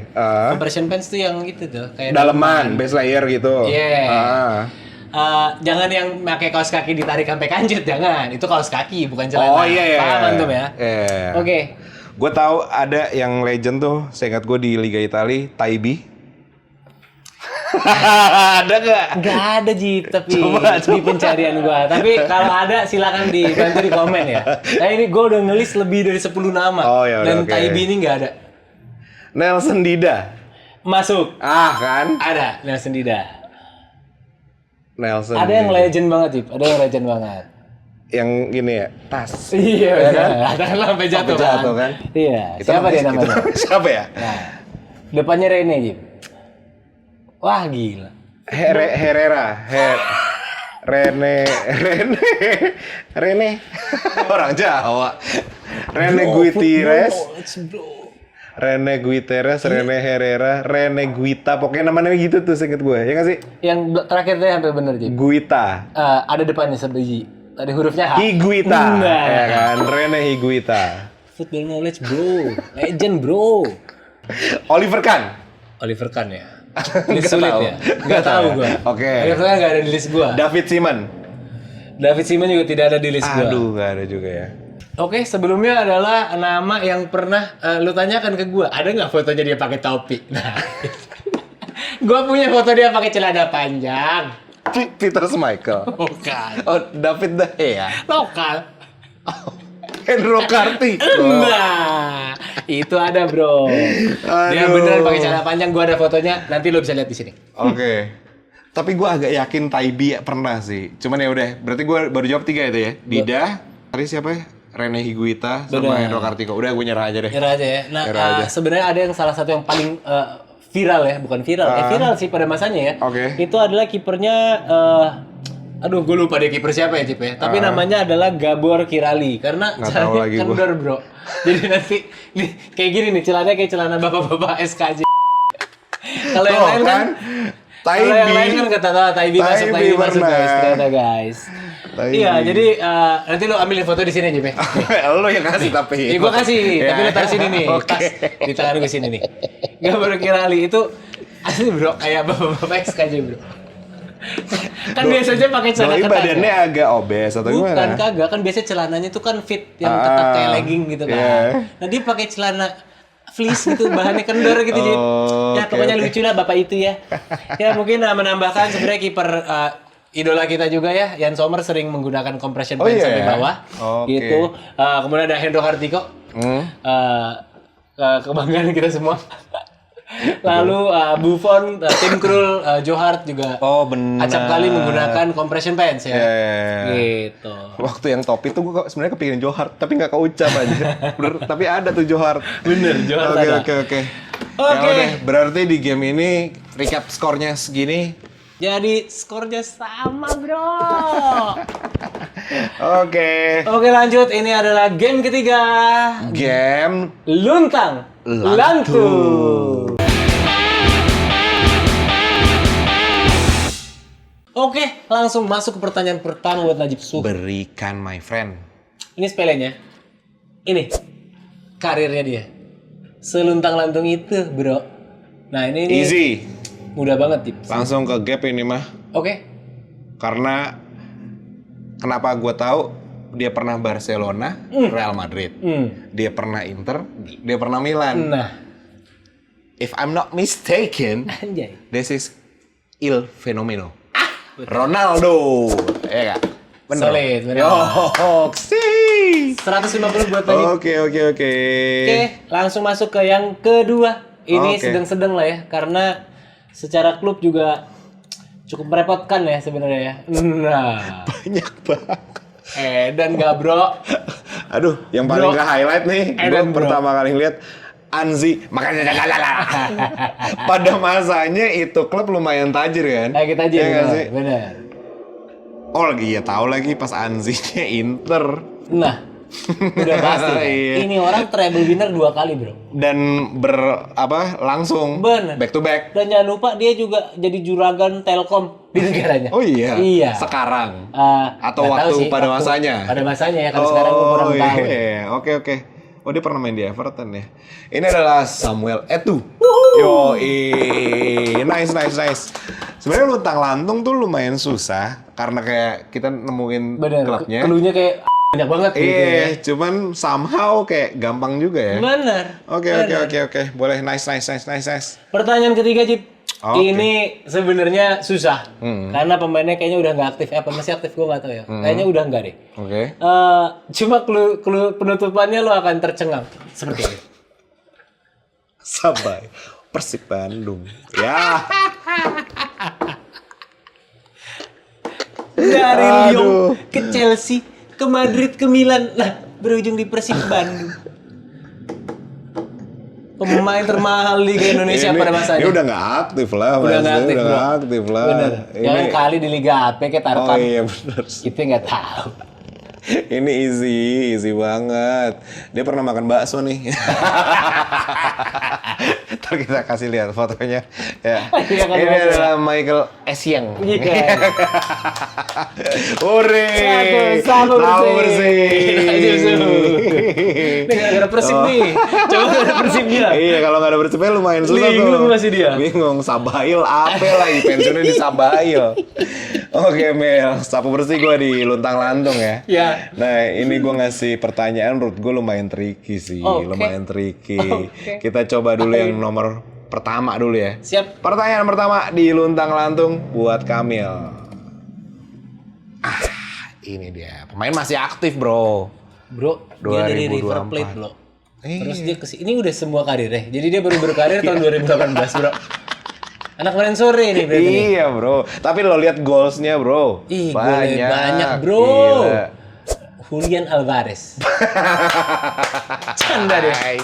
Speaker 1: Compression pants tuh yang itu tuh kayak
Speaker 2: Daleman, base layer gitu.
Speaker 1: Iya. Jangan yang pakai kaos kaki ditarik sampai kanjut, jangan. Itu kaos kaki bukan celana.
Speaker 2: Oh iya.
Speaker 1: Paham antum ya?
Speaker 2: Iya.
Speaker 1: Oke.
Speaker 2: Gue tahu ada yang legend tuh, seingat gue di Liga Italia, Taibi. Ada nggak?
Speaker 1: Nggak ada Jip, tapi
Speaker 2: Coba.
Speaker 1: di pencarian gua. Tapi kalau ada silakan dibantu di komen ya. Nah ini gua udah ngelis lebih dari 10 nama.
Speaker 2: Oh, ya udah,
Speaker 1: Dan
Speaker 2: oke.
Speaker 1: Taibi ini nggak ada.
Speaker 2: Nelson Dida.
Speaker 1: Masuk.
Speaker 2: Kan?
Speaker 1: Ada Nelson Dida.
Speaker 2: Nelson
Speaker 1: Ada yang
Speaker 2: Dida.
Speaker 1: legend banget Jip. Ada yang legend banget.
Speaker 2: Yang gini ya, tas.
Speaker 1: Iya
Speaker 2: Ya kan?
Speaker 1: Ada yang sampai jatuh,
Speaker 2: Sampai jatuh kan?
Speaker 1: Iya.
Speaker 2: Itu
Speaker 1: Siapa dia namanya?
Speaker 2: Siapa ya?
Speaker 1: Nah, depannya Rene Jip. Wah gila.
Speaker 2: Herrera. Rene. Orang Jawa. Rene Gutierrez. Rene Gutierrez, Rene Herrera, Rene Guita, pokoknya namanya gitu tuh seinget gue, ya nggak sih?
Speaker 1: Yang terakhir tadi hampir bener Jip.
Speaker 2: Guita,
Speaker 1: Ada depannya sebiji. Tadi hurufnya H.
Speaker 2: Higuita,
Speaker 1: Nah.
Speaker 2: ya kan? Rene Higuita.
Speaker 1: Football knowledge bro, legend bro.
Speaker 2: Oliver Kahn.
Speaker 1: Oliver Kahn ya. List
Speaker 2: Nggak
Speaker 1: sulit
Speaker 2: tahu.
Speaker 1: ya.
Speaker 2: Nggak
Speaker 1: Nggak tahu
Speaker 2: tahu ya.
Speaker 1: gua.
Speaker 2: Oke.
Speaker 1: Oliver Kahn nggak ada di list gua.
Speaker 2: David Simon.
Speaker 1: David Seaman juga tidak ada di list gua.
Speaker 2: Aduh, nggak ada juga ya.
Speaker 1: Oke, sebelumnya adalah nama yang pernah lu tanyakan ke gua. Ada nggak fotonya dia pakai topi? Nah, gua punya foto dia pakai celana panjang.
Speaker 2: Peter Schmeichel.
Speaker 1: Bukan.
Speaker 2: Oh, David De Gea.
Speaker 1: Lokal.
Speaker 2: Hendro Kartiko.
Speaker 1: Nah, itu ada bro. Dia
Speaker 2: Aduh.
Speaker 1: beneran pakai celana panjang. Gua ada fotonya. Nanti lo bisa lihat di sini.
Speaker 2: Oke. Tapi gue agak yakin Taibi pernah sih. Cuman ya udah, berarti gue baru jawab 3 itu ya. Dida, tadi siapa ya? Rene Higuita sama
Speaker 1: Bener.
Speaker 2: Hendro Kartiko. Udah gue nyerah aja deh.
Speaker 1: Nyerah aja ya. Nah,
Speaker 2: Nyerah aja.
Speaker 1: sebenarnya ada yang salah satu yang paling viral ya, bukan viral. Viral sih pada masanya ya.
Speaker 2: Oke.
Speaker 1: Itu adalah kipernya aduh, gue lupa dia kiper siapa ya, Cip ya. Tapi namanya adalah Gabor Kirali karena
Speaker 2: Nggak tahu lagi gua.
Speaker 1: kendor, bro. Jadi nanti nih kayak gini nih, celananya kayak celana bapak-bapak SKJ. Kalau yang lain kan
Speaker 2: Taibi.
Speaker 1: kalau yang lain kan kata Taibi masuk
Speaker 2: pernah.
Speaker 1: guys, ternyata guys.
Speaker 2: Taibi.
Speaker 1: Iya, jadi nanti lo ambilin foto di sini aja, Pe.
Speaker 2: Lo yang kasih tapi.
Speaker 1: Iya, gue kasih, tapi lo taruh sini nih,
Speaker 2: Oke.
Speaker 1: pas di tangan gue sini nih. Gabor Kirali itu asli bro, kayak bapak-bapak SKJ bro. Kan biasanya pakai celana
Speaker 2: Doi
Speaker 1: ketat.
Speaker 2: badannya
Speaker 1: ya?
Speaker 2: agak obes atau
Speaker 1: Bukan,
Speaker 2: gimana?
Speaker 1: kagak, kan biasanya celananya tuh kan fit yang ketat kayak legging gitu kan.
Speaker 2: iya.
Speaker 1: Nah dia pakai celana fleece gitu, bahannya kendor gitu Jip. Ya
Speaker 2: oke,
Speaker 1: pokoknya
Speaker 2: oke.
Speaker 1: lucu lah bapak itu ya. Ya mungkin menambahkan sebenarnya kiper idola kita juga ya, Jan Sommer sering menggunakan compression
Speaker 2: Oh,
Speaker 1: pants
Speaker 2: iya
Speaker 1: sampai
Speaker 2: ya?
Speaker 1: bawah.
Speaker 2: Oke.
Speaker 1: Gitu. Kemudian ada Hendro Kartiko. Kebanggaan kita semua. Lalu Buffon, Tim Krul, Joe Hart juga
Speaker 2: Oh benar.
Speaker 1: acap kali menggunakan compression pants ya. Gitu.
Speaker 2: Waktu yang top itu gue sebenarnya kepikiran Johar, tapi nggak keucap aja. Bener, tapi ada tuh Johar.
Speaker 1: Bener, Joe Hart
Speaker 2: Oke
Speaker 1: ada.
Speaker 2: oke oke.
Speaker 1: Oke.
Speaker 2: Ya udah, berarti di game ini recap skornya segini.
Speaker 1: Jadi skornya sama bro.
Speaker 2: Oke.
Speaker 1: Oke lanjut, ini adalah game ketiga.
Speaker 2: Game
Speaker 1: Luntang Lantung. Oke, langsung masuk ke pertanyaan pertama buat Najib Suh.
Speaker 2: berikan my friend.
Speaker 1: Ini sepelenya. Ini karirnya dia. Seluntang lantung itu, bro. Nah, ini
Speaker 2: Easy.
Speaker 1: mudah banget, Tip.
Speaker 2: Langsung ke gap ini mah.
Speaker 1: Oke.
Speaker 2: Karena kenapa gue tahu dia pernah Barcelona, Real Madrid. Dia pernah Inter, dia pernah Milan.
Speaker 1: Nah,
Speaker 2: If I'm not mistaken,
Speaker 1: anjay.
Speaker 2: this is Il Fenomeno. Ronaldo. Ya nggak? Bener.
Speaker 1: Solid, bener.
Speaker 2: Sih.
Speaker 1: 150 buat Najib.
Speaker 2: Oke.
Speaker 1: Oke, langsung masuk ke yang kedua. Ini
Speaker 2: Oke.
Speaker 1: sedang-sedang lah ya, karena secara klub juga cukup merepotkan ya sebenarnya ya. Nah,
Speaker 2: Banyak banget.
Speaker 1: dan gak bro.
Speaker 2: Aduh, yang paling
Speaker 1: Bro.
Speaker 2: nggak highlight nih, gue
Speaker 1: Edan, bro.
Speaker 2: pertama kali ngeliat Anzi, makanya pada masanya itu klub lumayan tajir kan?
Speaker 1: Nah, kita aja
Speaker 2: Iya nggak sih?
Speaker 1: bener.
Speaker 2: Oh lagi ya tahu lagi pas Anzi-nya Inter
Speaker 1: Nah, udah pasti. Kan?
Speaker 2: Iya.
Speaker 1: Ini orang treble winner 2 kali bro.
Speaker 2: dan langsung
Speaker 1: Bener.
Speaker 2: back to back.
Speaker 1: Dan jangan lupa dia juga jadi juragan Telkom di negaranya.
Speaker 2: Oh iya.
Speaker 1: Iya.
Speaker 2: Sekarang.
Speaker 1: Nggak
Speaker 2: Atau
Speaker 1: tahu
Speaker 2: waktu
Speaker 1: sih,
Speaker 2: pada masanya?
Speaker 1: Pada masanya ya, kalau sekarang gue kurang tahu.
Speaker 2: iya. Oke. Oh dia pernah main di Everton ya. Ini adalah Samuel Eto'o. Yo, nice. Sebenarnya luntang lantung tuh lumayan susah karena kayak kita nemuin
Speaker 1: Bener,
Speaker 2: klubnya.
Speaker 1: keluhnya kayak banyak banget gitu ya.
Speaker 2: Iya, cuman somehow kayak gampang juga ya.
Speaker 1: Bener.
Speaker 2: Oke. Boleh, nice.
Speaker 1: Pertanyaan ketiga, Cip.
Speaker 2: Oke.
Speaker 1: Ini sebenarnya susah. Karena pemainnya kayaknya udah nggak aktif. Apa masih aktif? Gue nggak tahu ya. Kayaknya udah nggak deh.
Speaker 2: Oke.
Speaker 1: Cuma clue penutupannya lo akan tercengang. Seperti ini.
Speaker 2: Sabai. Persib Bandung. Ya.
Speaker 1: Dari
Speaker 2: Aduh.
Speaker 1: Lyon ke Chelsea, ke Madrid, ke Milan. Nah, berujung di Persib Bandung. Pemain termahal Liga Indonesia pada masanya.
Speaker 2: Ini udah nggak aktif lah.
Speaker 1: Udah nggak aktif,
Speaker 2: Udah
Speaker 1: bro.
Speaker 2: nggak aktif lah.
Speaker 1: Bener. Jangan kali di Liga AP kayak
Speaker 2: Oh
Speaker 1: Tarkam.
Speaker 2: iya bener.
Speaker 1: Kita nggak tahu.
Speaker 2: Ini easy banget. Dia pernah makan bakso nih. Ntar kita kasih lihat fotonya. Ya.
Speaker 1: Iya, kan,
Speaker 2: Ini
Speaker 1: bakso.
Speaker 2: adalah Michael Essien.
Speaker 1: Iya.
Speaker 2: Hore.
Speaker 1: Satu
Speaker 2: Tahu
Speaker 1: bersih.
Speaker 2: bersih.
Speaker 1: Ini gara-gara Persib nih. Coba gara-gara Persibnya.
Speaker 2: Iya, kalau nggak ada Persibnya lumayan susah tuh.
Speaker 1: Bingung masih dia.
Speaker 2: Bingung. Sabail apa lagi pensiunnya di Sabail. Oke Mel, sapu bersih gue di luntang lantung ya.
Speaker 1: Ya.
Speaker 2: Nah ini gue ngasih pertanyaan menurut gue lumayan tricky sih,
Speaker 1: Oke.
Speaker 2: lumayan tricky.
Speaker 1: Oke.
Speaker 2: Kita coba dulu yang nomor pertama dulu ya.
Speaker 1: Siap.
Speaker 2: Pertanyaan pertama di luntang lantung buat Kamil. Ini dia, pemain masih aktif bro.
Speaker 1: Bro, dia dari
Speaker 2: 2024.
Speaker 1: River Plate loh.
Speaker 2: Iya.
Speaker 1: Terus dia ini udah semua karir ya. Jadi dia baru berkarir tahun 2018 bro. Anak kemarin sore nih berarti nih.
Speaker 2: Iya bro, tapi lo lihat goalsnya bro.
Speaker 1: Ih, banyak bro.
Speaker 2: Gila.
Speaker 1: Julian Alvarez. Canda deh.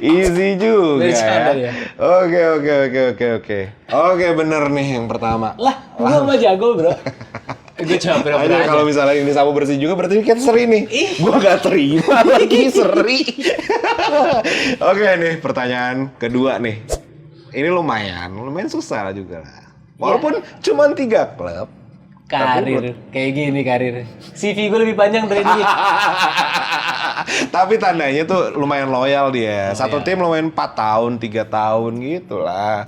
Speaker 2: Easy juga
Speaker 1: Bercanda
Speaker 2: ya.
Speaker 1: dia.
Speaker 2: Oke. Oke, bener nih yang pertama.
Speaker 1: Lah, gua mah jago bro. Gue coba
Speaker 2: Hanya
Speaker 1: pura-pura
Speaker 2: kalau
Speaker 1: aja.
Speaker 2: misalnya ini sapu bersih juga berarti kita seri nih. Gua gak terima lagi seri. Oke nih, pertanyaan kedua nih. Ini lumayan susah lah juga lah. Walaupun cuma 3 klub.
Speaker 1: Karir, kayak gini karir. CV gue lebih panjang dari dia.
Speaker 2: Tapi tandanya tuh lumayan loyal dia. Satu tim lumayan 4 tahun, 3 tahun gitu lah.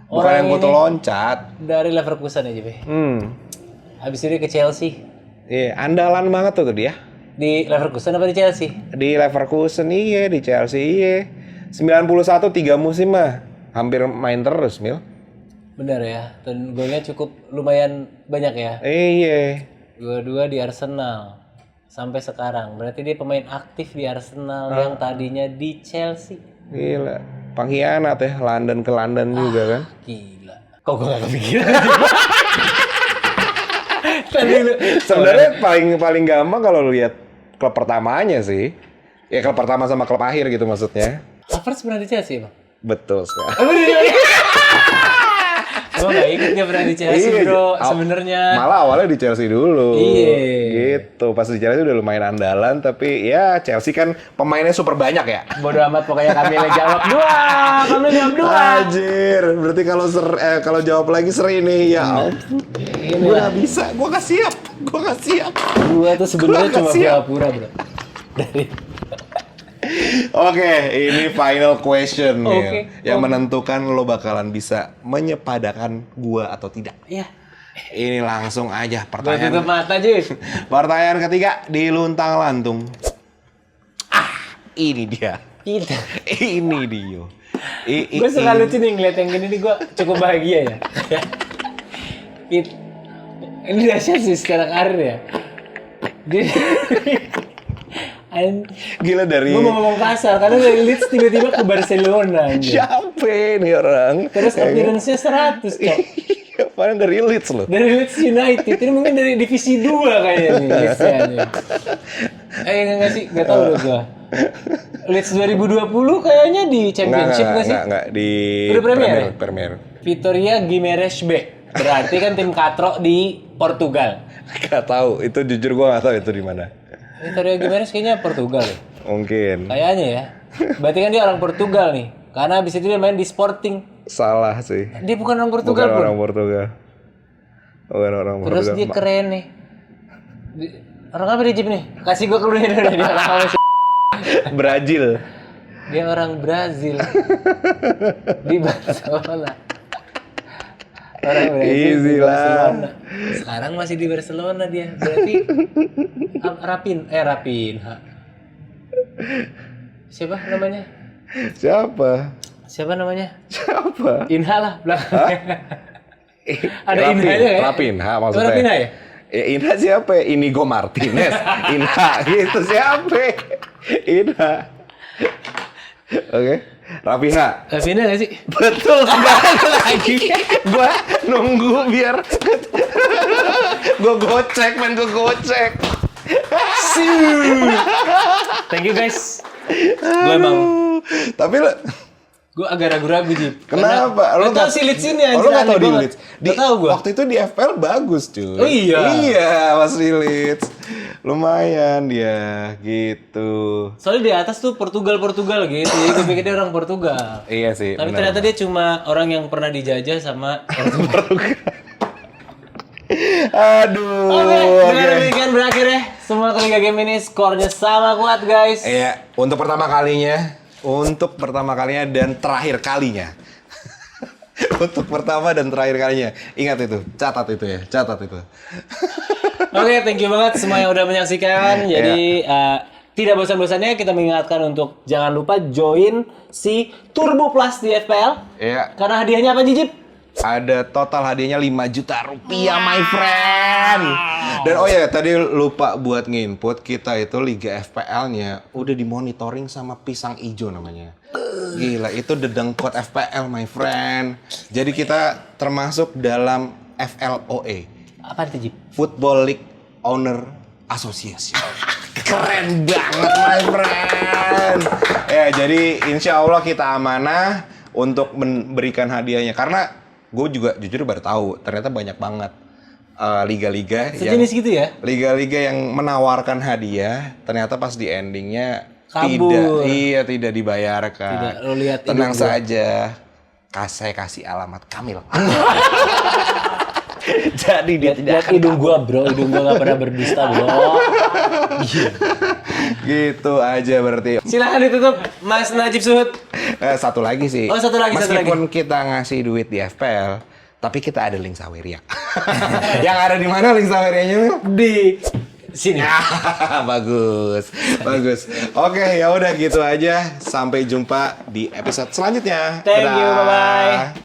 Speaker 2: Bukan
Speaker 1: Orang
Speaker 2: yang butuh
Speaker 1: ini-
Speaker 2: loncat.
Speaker 1: Dari Leverkusen aja, Be. Habis itu dia ke Chelsea.
Speaker 2: Iya, andalan banget tuh dia.
Speaker 1: Di Leverkusen apa di Chelsea?
Speaker 2: Di Leverkusen iya, di Chelsea iya. 91 3 musim mah. Hampir main terus, Mil.
Speaker 1: Benar ya. Dan golnya cukup lumayan banyak ya.
Speaker 2: Iya.
Speaker 1: Dua-dua di Arsenal. Sampai sekarang. Berarti dia pemain aktif di Arsenal yang tadinya di Chelsea.
Speaker 2: Gila. Pengkhianat ya, London ke London juga kan.
Speaker 1: Gila. Kok gue gak kepikiran? Tadi lu.
Speaker 2: Sebenarnya paling gampang kalau lu lihat klub pertamanya sih. Ya klub pertama sama klub akhir gitu maksudnya.
Speaker 1: Havertz pernah di Chelsea, Bang?
Speaker 2: Betul sekali.
Speaker 1: Gue gak ikut dia pernah di Chelsea,
Speaker 2: Iya,
Speaker 1: bro. Sebenarnya.
Speaker 2: Malah awalnya di Chelsea dulu.
Speaker 1: Iya.
Speaker 2: Gitu. Pas di Chelsea udah lumayan andalan, tapi ya Chelsea kan pemainnya super banyak ya.
Speaker 1: Bodoh amat pokoknya kami jawab dua. Kami jawab dua.
Speaker 2: Anjir, berarti kalau jawab lagi seri nih ya. ampun. Gue gak bisa, gue gak siap.
Speaker 1: Dua tuh sebenarnya
Speaker 2: Gua
Speaker 1: cuma
Speaker 2: nggak siap.
Speaker 1: pura-pura, bro. Dari
Speaker 2: Oke, ini final question nih.
Speaker 1: Oke.
Speaker 2: Yang menentukan lo bakalan bisa menyepadakan gua atau tidak.
Speaker 1: ya.
Speaker 2: Ini langsung aja
Speaker 1: Gue
Speaker 2: pertanyaan.
Speaker 1: tutup mata, Jif.
Speaker 2: Pertanyaan ketiga di luntang lantung. Ini dia.
Speaker 1: Kita.
Speaker 2: Ini dia.
Speaker 1: Gue suka lucu nih ngeliat yang gini nih, gue cukup bahagia ya. Ini dahsyat sih secara karir ya. Dia
Speaker 2: Gila dari
Speaker 1: gue mau ngomong kasar karena dari Leeds tiba-tiba ke Barcelona anjir.
Speaker 2: siapa nih orang?
Speaker 1: Terus appearance-nya 100, Cok.
Speaker 2: Iya, padahal dari Leeds loh.
Speaker 1: Dari Leeds United, ini mungkin dari divisi 2 kayaknya nih Leeds-nya nih. Enggak sih, enggak tahu loh gua. Leeds 2020 kayaknya di Championship nggak sih?
Speaker 2: Enggak di
Speaker 1: Udah Premier ya?
Speaker 2: Premier.
Speaker 1: Vitoria Guimarães B. Berarti kan tim katro di Portugal.
Speaker 2: Gak tahu, itu jujur gua gak tahu itu di mana.
Speaker 1: Vitoria Guimarães kayaknya Portugal ya.
Speaker 2: Mungkin.
Speaker 1: Kayaknya ya. Berarti kan dia orang Portugal nih. Karena habis itu dia main di Sporting.
Speaker 2: Salah sih.
Speaker 1: Dia bukan orang Portugal
Speaker 2: Bukan
Speaker 1: pun.
Speaker 2: orang Portugal. Bukan orang
Speaker 1: Terus
Speaker 2: Portugal.
Speaker 1: dia keren nih. Orang apa dia Jip nih? Kasih gua keluar dari dia orang apa sih?
Speaker 2: Brazil.
Speaker 1: Dia orang Brazil. Di Barcelona. Orang Brazil
Speaker 2: Easy
Speaker 1: di
Speaker 2: lah.
Speaker 1: Barcelona. Sekarang masih di Barcelona dia. Berarti Rapinha. Siapa namanya? Siapa namanya?
Speaker 2: Siapa?
Speaker 1: Inha lah belakangnya. Ada
Speaker 2: Rapin,
Speaker 1: Inhanya ya?
Speaker 2: Rapinha maksudnya.
Speaker 1: Itu Rapinha ya?
Speaker 2: Inha siapa? Inigo Martinez. Inha gitu siapa? Inha. Oke. Rapinha.
Speaker 1: Rapinha nggak sih?
Speaker 2: Betul sekali lagi. Gua nunggu biar gua gocek.
Speaker 1: Thank you guys. Gue emang
Speaker 2: Tapi lo
Speaker 1: gue agak ragu-ragu Jip.
Speaker 2: kenapa?
Speaker 1: Lo tau si Leeds ini anjir.
Speaker 2: Lo gak tau di
Speaker 1: aneh
Speaker 2: Leeds?
Speaker 1: banget. Gak tau gue.
Speaker 2: Waktu itu di FPL bagus cuy.
Speaker 1: Oh iya?
Speaker 2: Iya pas di Leeds. Lumayan dia gitu.
Speaker 1: Soalnya di atas tuh Portugal gitu. Jadi gue pikir dia orang Portugal.
Speaker 2: Iya sih.
Speaker 1: Tapi
Speaker 2: benar.
Speaker 1: ternyata dia cuma orang yang pernah dijajah sama Portugal.
Speaker 2: Aduh.
Speaker 1: Oke,
Speaker 2: oke.
Speaker 1: dengan demikian berakhir ya. Semua ketiga game ini skornya sama kuat guys.
Speaker 2: Iya, untuk pertama kalinya dan terakhir kalinya. Untuk pertama dan terakhir kalinya. Ingat itu, catat itu ya, catat itu.
Speaker 1: Oke, thank you banget semua yang udah menyaksikan. Jadi tidak bosan-bosannya kita mengingatkan untuk jangan lupa join si Turbo Plus di FPL.
Speaker 2: Iya.
Speaker 1: Karena hadiahnya apa, Jijip?
Speaker 2: Ada total hadiahnya 5 juta rupiah, my friend. Dan oh ya, tadi lupa buat nginput, kita itu Liga FPL-nya udah dimonitoring sama Pisang Ijo namanya. Gila, itu dedengkot FPL, my friend. Jadi kita termasuk dalam FLOA,
Speaker 1: Apa itu, Jip?
Speaker 2: Football League Owner Association. Keren banget, my friend. Ya, jadi insya Allah kita amanah untuk memberikan hadiahnya. Karena gue juga jujur baru tahu, ternyata banyak banget liga-liga
Speaker 1: Sejenis gitu ya?
Speaker 2: liga-liga yang menawarkan hadiah, ternyata pas di endingnya
Speaker 1: Kabur.
Speaker 2: tidak dibayarkan.
Speaker 1: Tidak, lo lihat
Speaker 2: Tenang
Speaker 1: hidung gua.
Speaker 2: saja, saya kasih alamat Kamil. Jadi dia tidak
Speaker 1: Lihat hidung gua, bro. Hidung gua gak pernah berdusta, bro.
Speaker 2: gitu aja berarti.
Speaker 1: Silahkan ditutup, Mas Najib Suhud.
Speaker 2: Satu lagi sih.
Speaker 1: Oh, satu lagi, satu
Speaker 2: Meskipun kita ngasih duit di FPL, tapi kita ada link Saweria. Yang ada di mana link Sawerianya, Mil?
Speaker 1: Di sini.
Speaker 2: Bagus, bagus. Oke, ya udah gitu aja. Sampai jumpa di episode selanjutnya.
Speaker 1: Thank you,
Speaker 2: Dadah.
Speaker 1: bye-bye.